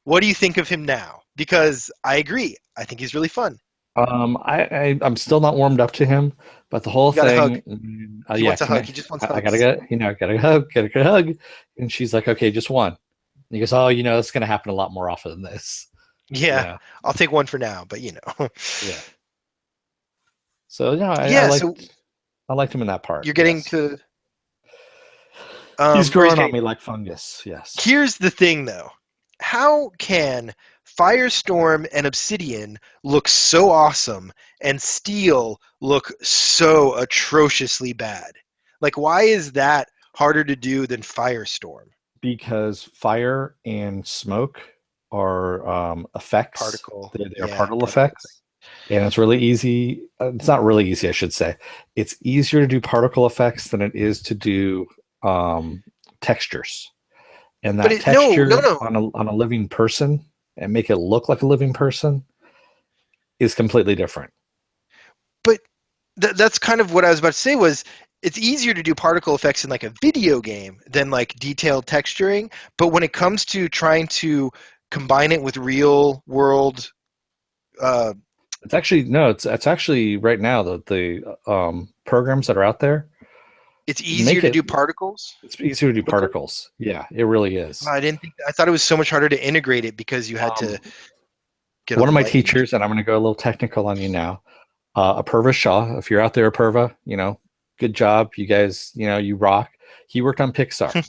what do you think of him now? Because I agree, I think he's really fun. I'm still not warmed up to him, but the whole You got a hug. thing, He yeah, wants a hug. He just wants I gotta hugs. get, gotta hug, gotta get a hug. And she's like, okay, just one. And he goes, oh, it's going to happen a lot more often than this. Yeah, Yeah. I'll take one for now, but Yeah. So yeah, I yeah. So liked him in that part. you're getting Yes. to, He's or he's growing on getting. me like fungus. Yes. Here's the thing, though. How can Firestorm and Obsidian look so awesome and Steel look so atrociously bad? Like, why is that harder to do than Firestorm? Because fire and smoke are effects. Particle, They are yeah, particle particle effect. effects. And it's really easy. It's not really easy, I should say. It's easier to do particle effects than it is to do um, textures. And But that no, no, texture no. on a living person and make it look like a living person is completely different. But that's kind of what I was about to say was it's easier to do particle effects in like a video game than like detailed texturing. But when it comes to trying to combine it with real world uh, It's actually no, it's actually right now the programs that are out there it's easier make to it do particles it's easier to do quicker. particles. Yeah, it really is. I didn't think I thought it was so much harder to integrate it because you had to Um, get all one the of my light and teachers, and I'm going to go a little technical on you now. Apurva Shaw, if you're out there, Apurva, good job, you guys, you rock. He worked on Pixar.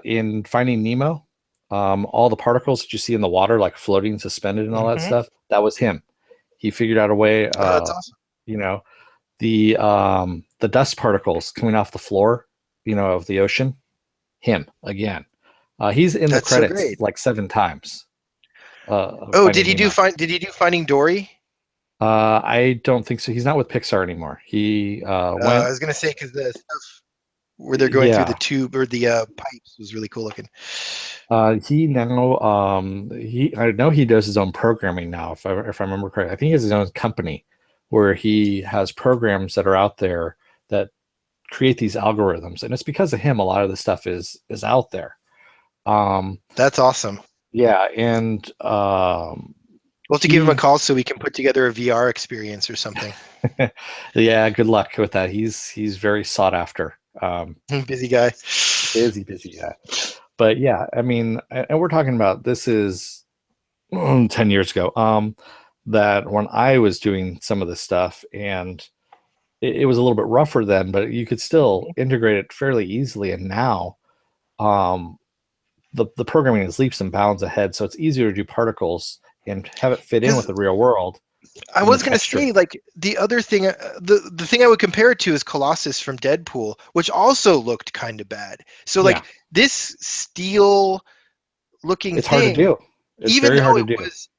In Finding Nemo, all the particles that you see in the water, like floating, suspended, and all that mm-hmm. stuff, that was him. He figured out a way. Oh, that's awesome. You know, the dust particles coming off the floor, of the ocean. Him again. He's in the That's so credits great. like 7 times. Of Oh, Finding Nemo. did he do Finding Dory? I don't think so. He's not with Pixar anymore. He I went. was gonna say because the stuff where they're going through the Yeah. tube or the pipes was really cool looking. He now I know he does his own programming now. If I remember correctly, I think he has his own company where he has programs that are out there that create these algorithms, and it's because of him. A lot of the stuff is out there. Um, That's awesome. yeah, and We'll have to give him a he, call so we can put together a VR experience or something. yeah, good luck with that. He's very sought after. Busy guy. Busy guy. But yeah, I mean, and we're talking about this is 10 years ago. That when I was doing some of this stuff, and it was a little bit rougher then, but you could still integrate it fairly easily. And now, um, the programming is leaps and bounds ahead, so it's easier to do particles and have it fit in with Because the real world I than the was gonna texture. say, like the other thing, the thing I would compare it to is Colossus from Deadpool, which also looked kind of bad. So Yeah, like this steel looking it's hard to thing, do. It's even very hard though to it do. was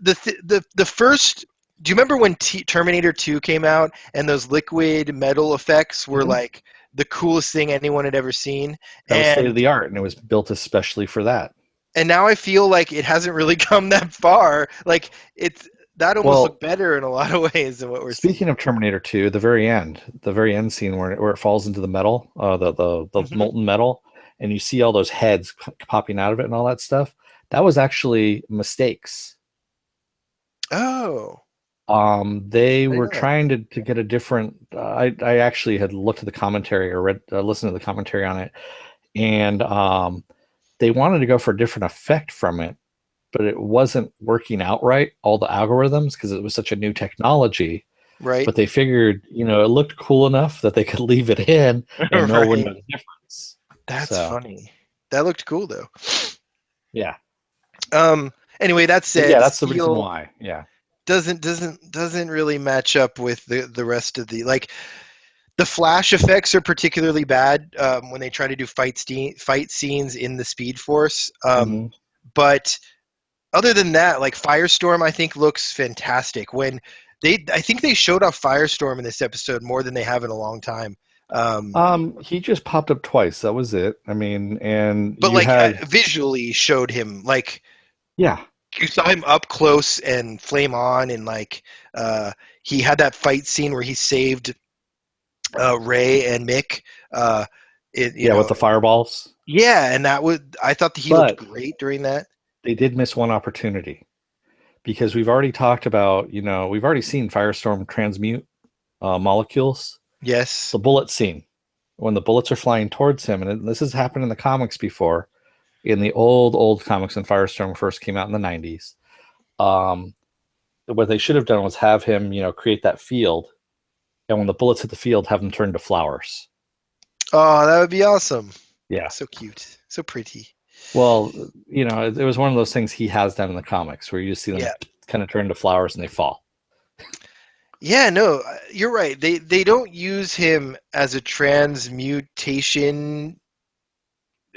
the first. Do you remember when Terminator 2 came out and those liquid metal effects were Mhm. like the coolest thing anyone had ever seen? That was state of And the art, and it was built especially for that. now I feel like it hasn't really come that far. Like it's that almost Well, looked better in a lot of ways than what we're seeing. speaking of Terminator 2, the very end scene where it falls into the metal, the Hmm. molten metal, and you see all those heads popping out of it and all that stuff, that was actually mistakes. Oh, They I didn't were know that. trying to get a different. I actually had looked at the commentary or read listened to the commentary on it, and they wanted to go for a different effect from it, but it wasn't working out right. All the algorithms because it was such a new technology, Right, but they figured, it looked cool enough that they could leave it in and no one would right. know the difference. That's So, funny. That looked cool though. yeah. Anyway, that But yeah, said, that's the reason Steel why. Yeah. doesn't really match up with the rest of the like. The flash effects are particularly bad when they try to do fight scenes in the Speed Force. Hmm. But other than that, like Firestorm, I think looks fantastic. I think they showed off Firestorm in this episode more than they have in a long time. Um, He just popped up twice. That was it. I mean, and but you like had, visually showed him like yeah, you saw him up close and flame on, and like uh, he had that fight scene where he saved Ray and Mick. Uh, it, you yeah, with know, the fireballs. yeah, and I thought that he looked But great during that. they did miss one opportunity because we've already talked about, we've already seen Firestorm transmute molecules. Yes. The bullet scene, when the bullets are flying towards him, and this has happened in the comics before, in the old comics when Firestorm first came out in the 90s. Um, what they should have done was have him, create that field, and when the bullets hit the field, have them turn to flowers. Oh, that would be awesome. Yeah. So cute. So pretty. Well, it was one of those things he has done in the comics where you just see them Yeah. kind of turn to flowers and they fall. Yeah, no, you're right. They don't use him as a transmutation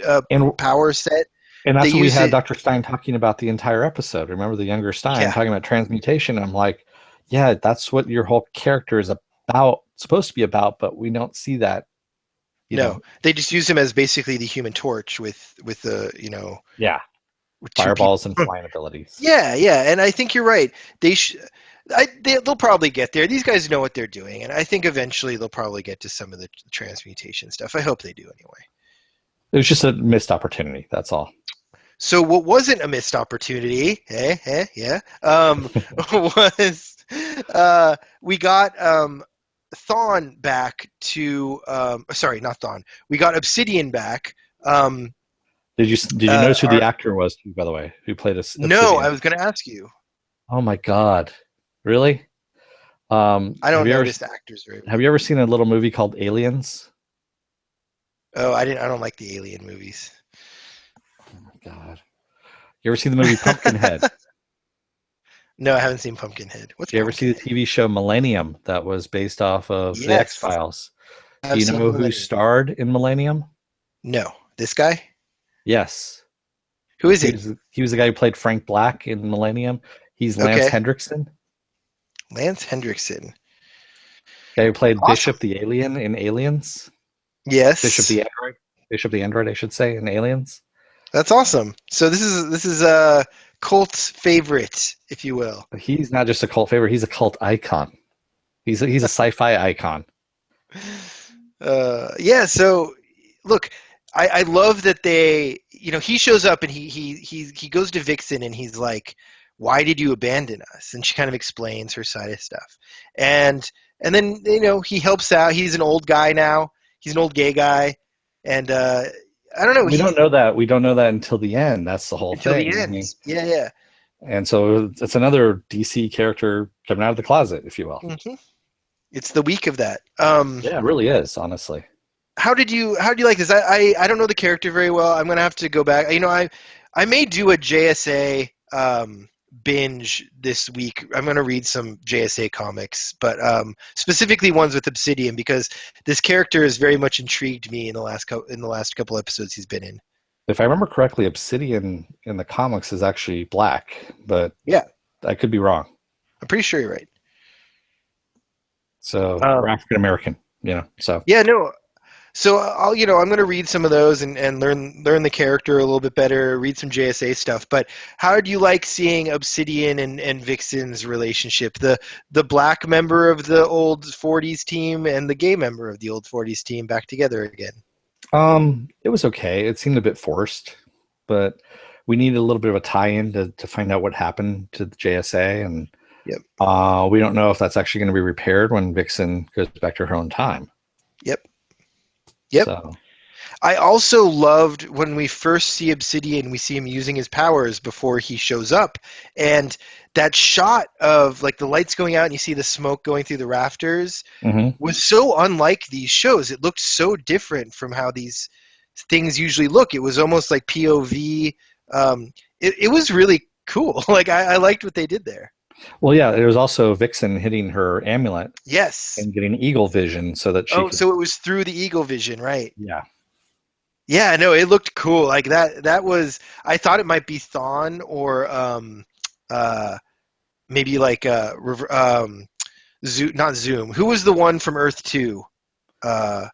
uh, And power set. and They that's what we use had it. Dr. Stein talking about the entire episode. Remember the younger Stein Yeah. talking about transmutation? And I'm like, yeah, that's what your whole character is about, supposed to be about, but we don't see that, you No, know. they just use him as basically the Human Torch with the Yeah, with two people. fireballs and flying abilities. Yeah, yeah, and I think you're right. They should. They'll probably get there. These guys know what they're doing, and I think eventually they'll probably get to some of the transmutation stuff. I hope they do anyway. It was just a missed opportunity. That's all. So what wasn't a missed opportunity, yeah, was we got Thawne back to sorry, not Thawne. We got Obsidian back. Um, Did you notice who the our actor was, by the way, who played no, I Obsidian? was going to ask you. Oh my God, really? I Have don't you ever notice actors very well. have you ever seen a little movie called Aliens? Oh, I didn't. I don't like the Alien movies. Oh my God, you ever seen the movie Pumpkinhead? No, I haven't seen Pumpkinhead. What's Did you ever see the Pumpkinhead? TV show Millennium that was based off of the X Yes, Files? Do I've you seen know who Millennium. starred in Millennium? No, this guy. Yes, Who is he it? was he was the guy who played Frank Black in Millennium. He's Lance Okay, Hendrickson, Lance Hendrickson. guy who played Awesome. Bishop the Alien in Aliens. Bishop Yes, the Android. Bishop the Android, I should say, in Aliens. that's awesome. So this is a cult favorite, if you will. He's not just a cult favorite; he's a cult icon. He's a sci-fi icon. Yeah. So look, I love that he shows up and he goes to Vixen and he's like, "Why did you abandon us?" And she kind of explains her side of stuff, and and then he helps out. He's an old guy now. He's an old gay guy, and I don't know. We don't know that. We don't know that until the end. That's the whole Until the thing. I end. mean, Yeah, yeah. and so it's another DC character coming out of the closet, if you will. Hmm. It's the week of that. Yeah, it really is, honestly. How do you like this? I don't know the character very well. I'm gonna have to go back. I may do a JSA binge this week. I'm gonna read some JSA comics, but specifically ones with Obsidian because this character has very much intrigued me in the last couple episodes he's been in. If I remember correctly, Obsidian in the comics is actually black, but Yeah, I could be wrong. I'm pretty sure you're right. So, or Um, African American, So, yeah, no. So I'm going to read some of those and learn the character a little bit better, read some JSA stuff. But how do you like seeing Obsidian and Vixen's relationship? The black member of the old 40s team and the gay member of the old 40s team back together again. it was okay. It seemed a bit forced, but we needed a little bit of a tie-in to find out what happened to the JSA, and Yep. we don't know if that's actually going to be repaired when Vixen goes back to her own time. Yep. Yep. So, I also loved when we first see Obsidian, we see him using his powers before he shows up. And that shot of like the lights going out and you see the smoke going through the rafters mhm. was so unlike these shows. It looked so different from how these things usually look. It was almost like POV. It was really cool. Like I liked what they did there. Well, yeah, there was also Vixen hitting her amulet Yes. and getting eagle vision so that she Oh, could. so it was through the Eagle Vision, right? Yeah. Yeah, no, it looked cool. Like that was I thought it might be Thawne or uh maybe like Zoom, not Zoom. Who was the one from Earth 2? Uh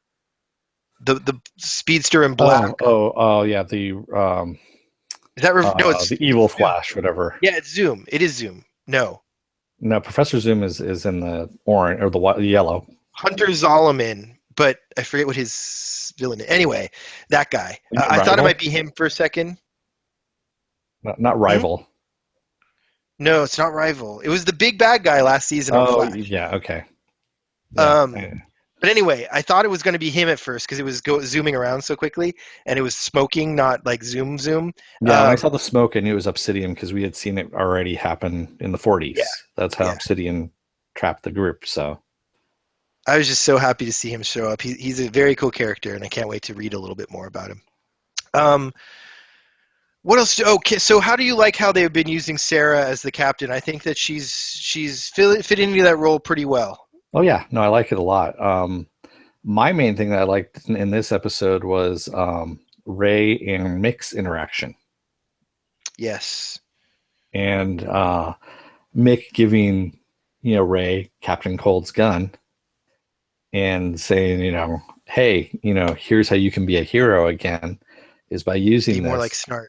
the speedster in black. Oh, yeah. Is that no, The it's evil Zoom. Flash, whatever. Yeah, it's Zoom. It is Zoom. No. No, Professor Zoom is in the orange or the yellow. Hunter Zolomon, but I forget what his villain is. Anyway, that guy. You mean I thought it rival? might be him for a second. Not Hmm? rival. No, it's not Rival. It was the big bad guy last season on Oh, Flash. yeah. Okay. Yeah. Um, but anyway, I thought it was going to be him at first because it was zooming around so quickly, and it was smoking, not like zoom zoom. Yeah, when I saw the smoke, I knew it was Obsidian because we had seen it already happen in the Yeah, 40s. That's how yeah. Obsidian trapped the group. So, I was just so happy to see him show up. He's a very cool character, and I can't wait to read a little bit more about him. Um, what else? Okay, so how do you like how they've been using Sarah as the captain? I think that she's fit into that role pretty well. oh yeah, no, I like it a lot. My main thing that I liked in this episode was Ray and Mick's interaction, Yes. and Mick giving Ray Captain Cold's gun and saying hey, here's how you can be a hero again is by Be using more like this. Snart.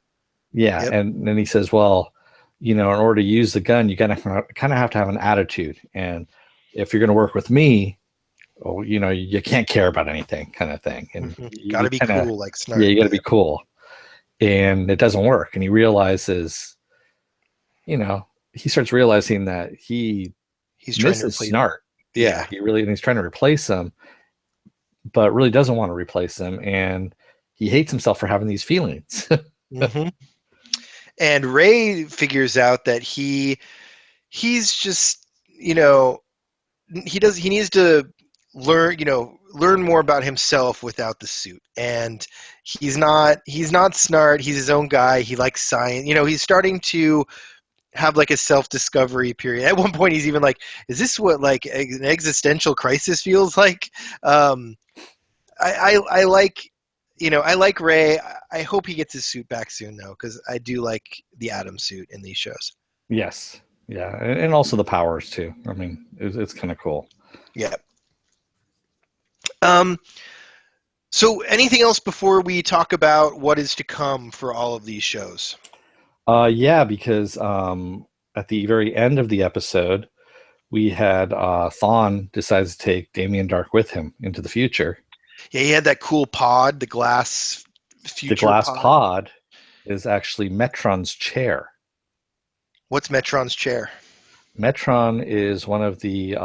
Yeah, Yep. and then he says, well, in order to use the gun, you gotta kind of have to have an attitude, and if you're going to work with me, oh, you can't care about anything, kind of thing, and Got you to be kind of, cool like yeah, Snart. you got to be cool, and it doesn't work, and he realizes, he starts realizing that he He's trying to misses replace. Snart. Yeah, Yeah. and he's trying to replace him, but really doesn't want to replace him, and he hates himself for having these feelings. hmm And Ray figures out that he's just he needs to learn more about himself without the suit, and he's not Snart. He's his own guy. He likes science. He's starting to have like a self-discovery period. At one point he's even like, is this what like an existential crisis feels like? um I like I like Ray. I hope he gets his suit back soon though, because I do like the Atom suit in these shows. Yes. Yeah. And also the powers too. I mean, it's kind of cool. Yeah. um so anything else before we talk about what is to come for all of these shows? Yeah, because at the very end of the episode, we had Thawne decides to take Damien Dark with him into the future. Yeah, he had that cool pod, the glass The future glass pod. pod is actually Metron's chair. What's Metron's chair? Metron is one of the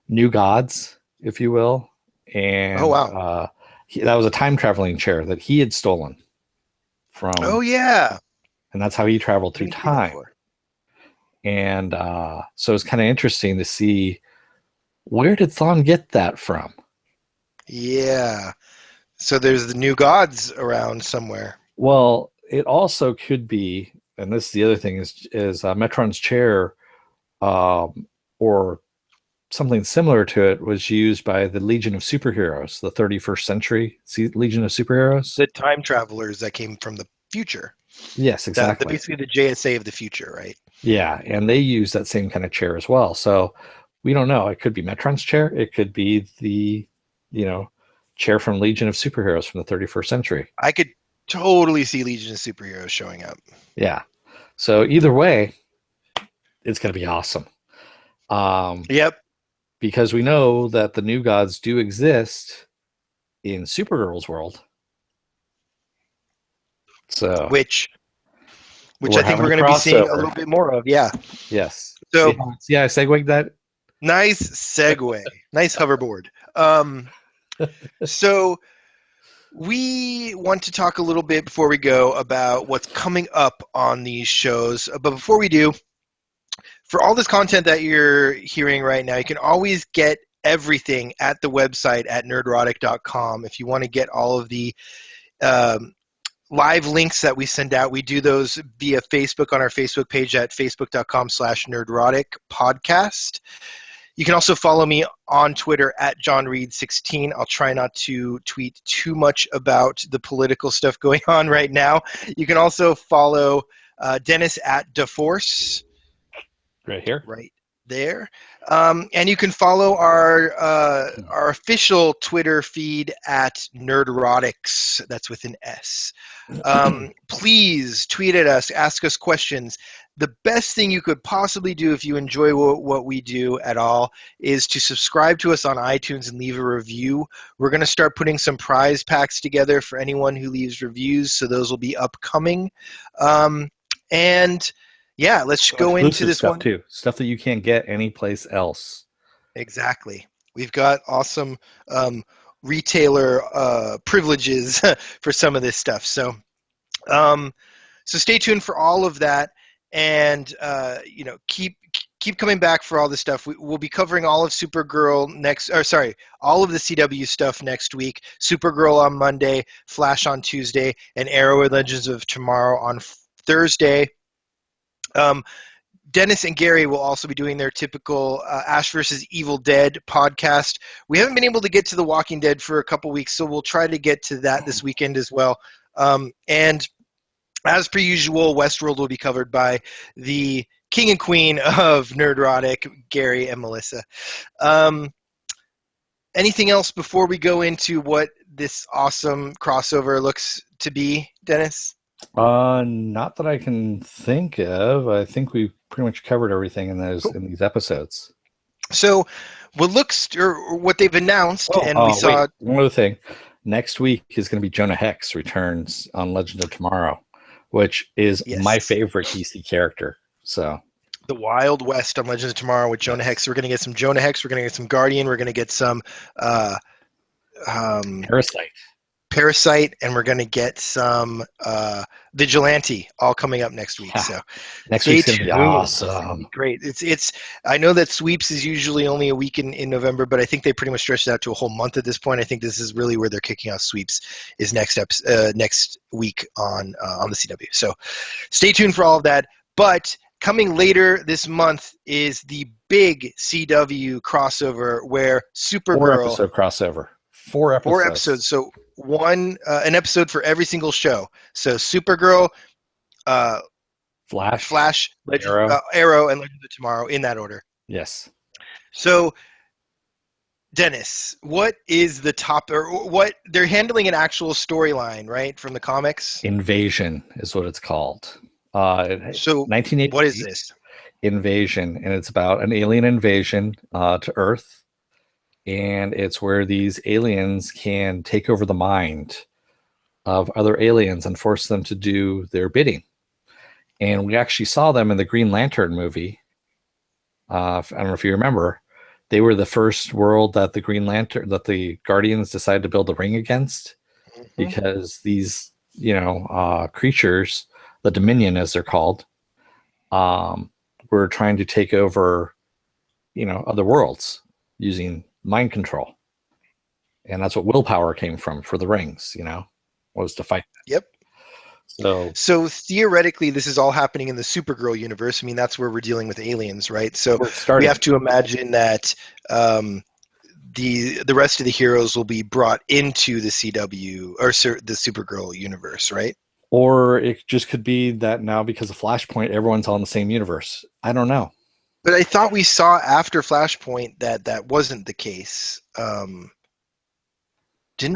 new gods, if you will, Oh and wow. that was a time traveling chair that he had stolen Oh from, yeah. and that's how he traveled I through didn't see that time. before. And so it's kind of interesting to see where did Thawne get that from. Yeah. So there's the new gods around somewhere. Well, it also could be, and this is the other thing is Metron's chair, or something similar to it, was used by the Legion of Superheroes, the 31st Century Legion of Superheroes. The time travelers that came from the future. Yes, The exactly. basically the JSA of the future, right? Yeah, and they use that same kind of chair as well. So we don't know. It could be Metron's chair. It could be the, you know, chair from Legion of Superheroes from the 31st century. I could totally see Legion of Superheroes showing up. Yeah. So either way, it's going to be awesome. Yep. Because we know that the new gods do exist in Supergirl's world. So Which we're I think having we're a going to be seeing a crossover. little bit more of. Yeah. Yes. So See how I segued that? nice segue. Nice hoverboard. So we want to talk a little bit before we go about what's coming up on these shows. But before we do, for all this content that you're hearing right now, you can always get everything at the website at nerdrotic.com if you want to get all of the um, live links that we send out, we do those via Facebook on our Facebook page at facebook.com/nerdrotic podcast. You can also follow me on Twitter at JohnReed16. I'll try not to tweet too much about the political stuff going on right now. You can also follow Dennis at DeForce. Right here. Right there. And you can follow our official Twitter feed at Nerdrotics. That's with an S. Please tweet at us, ask us questions. The best thing you could possibly do if you enjoy what we do at all is to subscribe to us on iTunes and leave a review. We're going to start putting some prize packs together for anyone who leaves reviews, so those will be upcoming. And yeah, let's go into this stuff one. too. Stuff that you can't get anyplace else. Exactly. We've got awesome retailer privileges for some of this stuff. So stay tuned for all of that, and keep coming back for all this stuff. We'll be covering all of Supergirl all of the CW stuff next week. Supergirl on Monday, Flash on Tuesday, and Arrow and Legends of Tomorrow on Thursday. Dennis and Gary will also be doing their typical Ash versus Evil Dead podcast. We haven't been able to get to The Walking Dead for a couple weeks, so we'll try to get to that this weekend as well. And as per usual, Westworld will be covered by the king and queen of Nerdrotic, Gary and Melissa. Anything else before we go into what this awesome crossover looks to be, Dennis? Not that I can think of. I think we pretty much covered everything in these episodes. So, what they've announced, we saw. Wait, one other thing. Next week is going to be Jonah Hex returns on Legend of Tomorrow, which is my favorite DC character. So, the Wild West on Legends of Tomorrow with Jonah Hex. We're going to get some Jonah Hex. We're going to get some Guardian. We're going to get some Parasite, and we're going to get some Vigilante, all coming up next week. So next week's going to be awesome. Great. It's. I know that Sweeps is usually only a week in November, but I think they pretty much stretched it out to a whole month at this point. I think this is really where they're kicking off Sweeps is next week on the CW. So stay tuned for all of that. But coming later this month is the big CW crossover where Supergirl 4-episode crossover. 4 episodes. 4 episodes. So an episode for every single show. So Supergirl, Flash, Arrow, and Legends of Tomorrow in that order. Yes. So, Dennis, what is the top, or what they're handling an actual storyline, right, from the comics? Invasion is what it's called. So 1980. What is this? Invasion, and it's about an alien invasion to Earth. And it's where these aliens can take over the mind of other aliens and force them to do their bidding. And we actually saw them in the Green Lantern movie. I don't know if you remember. They were the first world that the Guardians decided to build a ring against, because these, creatures, the Dominion as they're called, were trying to take over, other worlds using mind control. And that's what willpower came from for the rings, was to fight. Yep. So theoretically, this is all happening in the Supergirl universe. I mean, that's where we're dealing with aliens, right? So we have to imagine that the rest of the heroes will be brought into the CW or the Supergirl universe, right? Or it just could be that now, because of Flashpoint, everyone's all in the same universe. I don't know. But I thought we saw after Flashpoint that wasn't the case. Didn't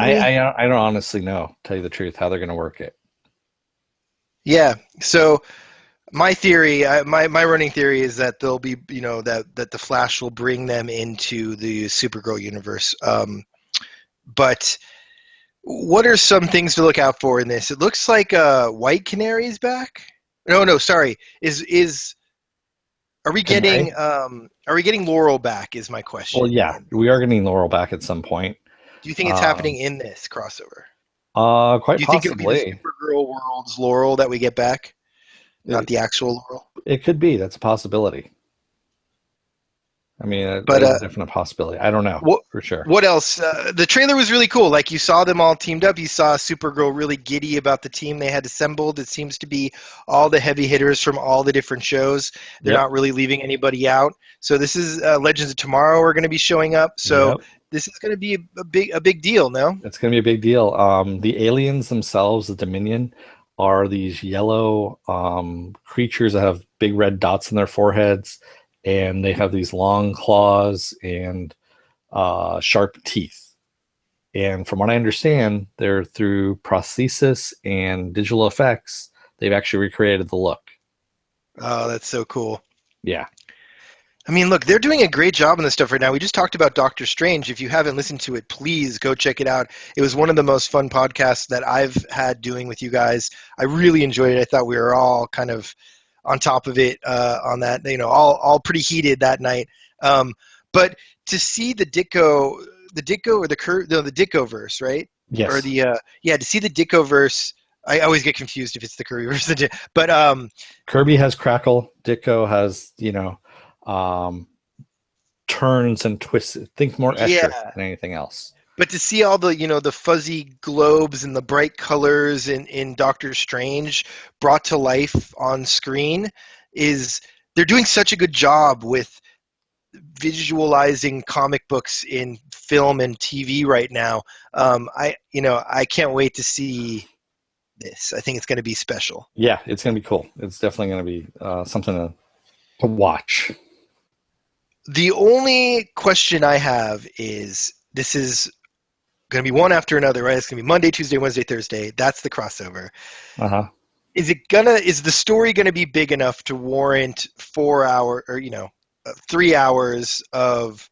we? I don't honestly know, tell you the truth, how they're going to work it. Yeah. So my theory, my running theory is that they'll be, that the Flash will bring them into the Supergirl universe. But what are some things to look out for in this? It looks like White Canary is back. No, sorry. Are we getting Laurel back? Is my question. Well, yeah, we are getting Laurel back at some point. Do you think it's happening in this crossover? Quite Do you possibly. think it'll be the Supergirl world's Laurel that we get back, not the actual Laurel? It could be. That's a possibility. I mean, But there's a definite possibility. I don't know what for sure. what else? The trailer was really cool. Like you saw them all teamed up. You saw Supergirl really giddy about the team they had assembled. It seems to be all the heavy hitters from all the different shows. They're Yep. not really leaving anybody out. So this is Legends of Tomorrow are going to be showing up. So Yep. this is going to be a big deal. No. It's going to be a big deal. The aliens themselves, the Dominion, are these yellow creatures that have big red dots in their foreheads, and they have these long claws and sharp teeth. And from what I understand, they're through prosthesis and digital effects. They've actually recreated the look. Oh, that's so cool. Yeah. I mean, look, they're doing a great job on this stuff right now. We just talked about Doctor Strange. If you haven't listened to it, please go check it out. It was one of the most fun podcasts that I've had doing with you guys. I really enjoyed it. I thought we were all kind of on top of it on that, all pretty heated that night. But to see the Ditko or the Ditkoverse, right? Or Yes. to see the Ditkoverse. I always get confused if it's the Curryverse, but Kirby has Crackle. Ditko has, um, turns and twists. Think more yeah. Escher than anything else. But to see all the the fuzzy globes and the bright colors in Doctor Strange brought to life on screen is they're doing such a good job with visualizing comic books in film and TV right now. I can't wait to see this. I think it's going to be special. Yeah, it's going to be cool. It's definitely going to be something to watch. The only question I have is this is going to be one after another, right? It's going to be Monday, Tuesday, Wednesday, Thursday. That's the crossover. Uh-huh. Is the story going to be big enough to warrant 4 hour or 3 hours of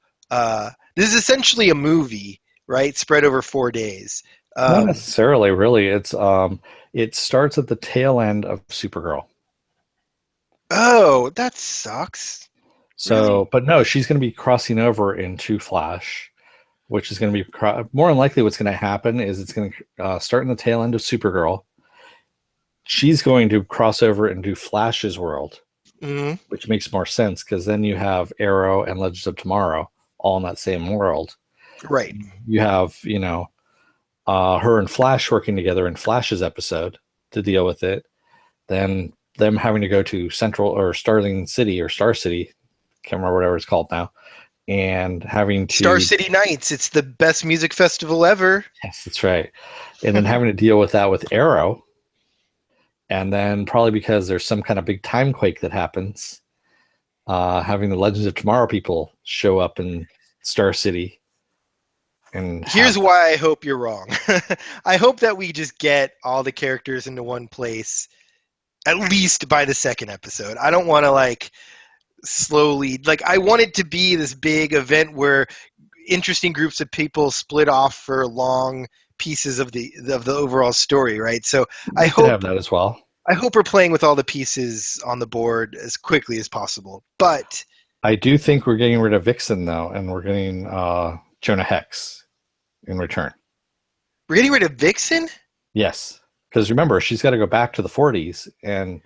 this is essentially a movie, right? Spread over 4 days. Not necessarily, really. It starts at the tail end of Supergirl. Oh, that sucks. So, Really? but no, she's going to be crossing over into Flash, which is going to be more than likely what's going to happen is it's going to start in the tail end of Supergirl. She's going to cross over into Flash's world, Mm-hmm. which makes more sense because then you have Arrow and Legends of Tomorrow all in that same world. Right. You have, her and Flash working together in Flash's episode to deal with it. Then them having to go to Central or Starling City or Star City, can't remember whatever it's called now, and having to Star City Nights. It's the best music festival ever. Yes, that's right. And then having to deal with that with Arrow. And then probably because there's some kind of big time quake that happens, having the Legends of Tomorrow people show up in Star City. And here's why I hope you're wrong. I hope that we just get all the characters into one place, at least by the second episode. I don't want to slowly I want it to be this big event where interesting groups of people split off for long pieces of the overall story, right? So I could hope have that as well. I hope we're playing with all the pieces on the board as quickly as possible. But I do think we're getting rid of Vixen though, and we're getting Jonah Hex in return. We're getting rid of Vixen? Yes, because remember she's got to go back to the 40s, and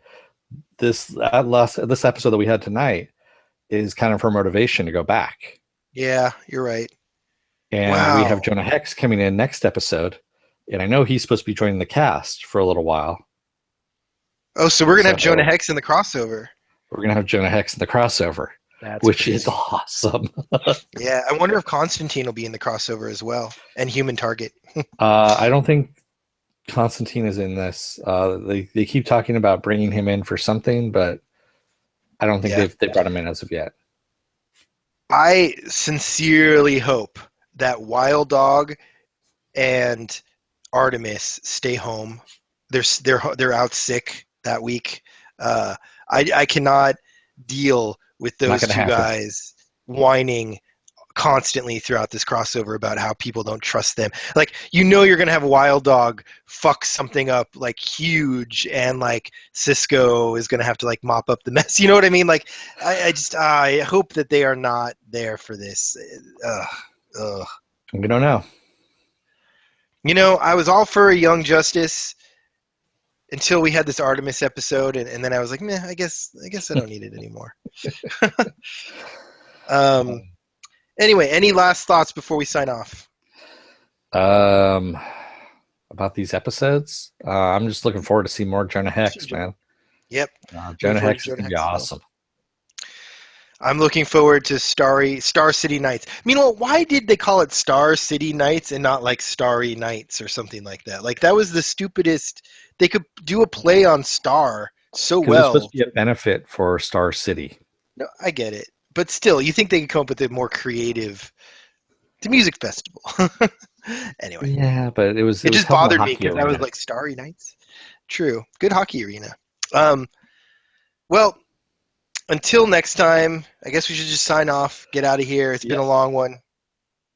this episode that we had tonight is kind of her motivation to go back. Yeah, you're right. And we have Jonah Hex coming in next episode, and I know he's supposed to be joining the cast for a little while. Oh, so we're gonna have Jonah Hex in the crossover. We're gonna have Jonah Hex in the crossover, which is awesome. Yeah, I wonder if Constantine will be in the crossover as well, and Human Target. I don't think Constantine is in this. They keep talking about bringing him in for something, but I don't think they've brought him in as of yet. I sincerely hope that Wild Dog and Artemis stay home. They're out sick that week. I cannot deal with those two guys whining constantly throughout this crossover about how people don't trust them. You're going to have Wild Dog fuck something up huge, and Cisco is going to have to mop up the mess. You know what I mean? I hope that they are not there for this. We don't know. I was all for a Young Justice until we had this Artemis episode, and then I was like, meh, I guess I don't need it anymore. Um, anyway, any last thoughts before we sign off? Um, about these episodes, I'm just looking forward to see more Jonah Just Hex, enjoy. man. Yep. Looking Jonah forward to Hex is Jonah gonna be Hex as well. awesome. I'm looking forward to Star City Nights. Meanwhile, why did they call it Star City Nights and not like Starry Nights or something like that? Like that was the stupidest. They could do a play on Star so Because it's supposed well. to be a benefit for Star City. No, I get it, but still, you think they could come up with a more creative. It's a music festival. Anyway, Yeah, but it it was just held in a bothered me hockey because I was arena. like Starry Nights. True, good hockey arena. Um, well, until next time, I guess we should just sign off, get out of here. It's been Yep. a long one.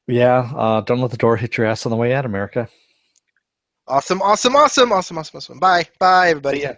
Yeah. Don't let the door hit your ass on the way out, America. Awesome, awesome, awesome, awesome, awesome, awesome. Bye, bye, See everybody. ya.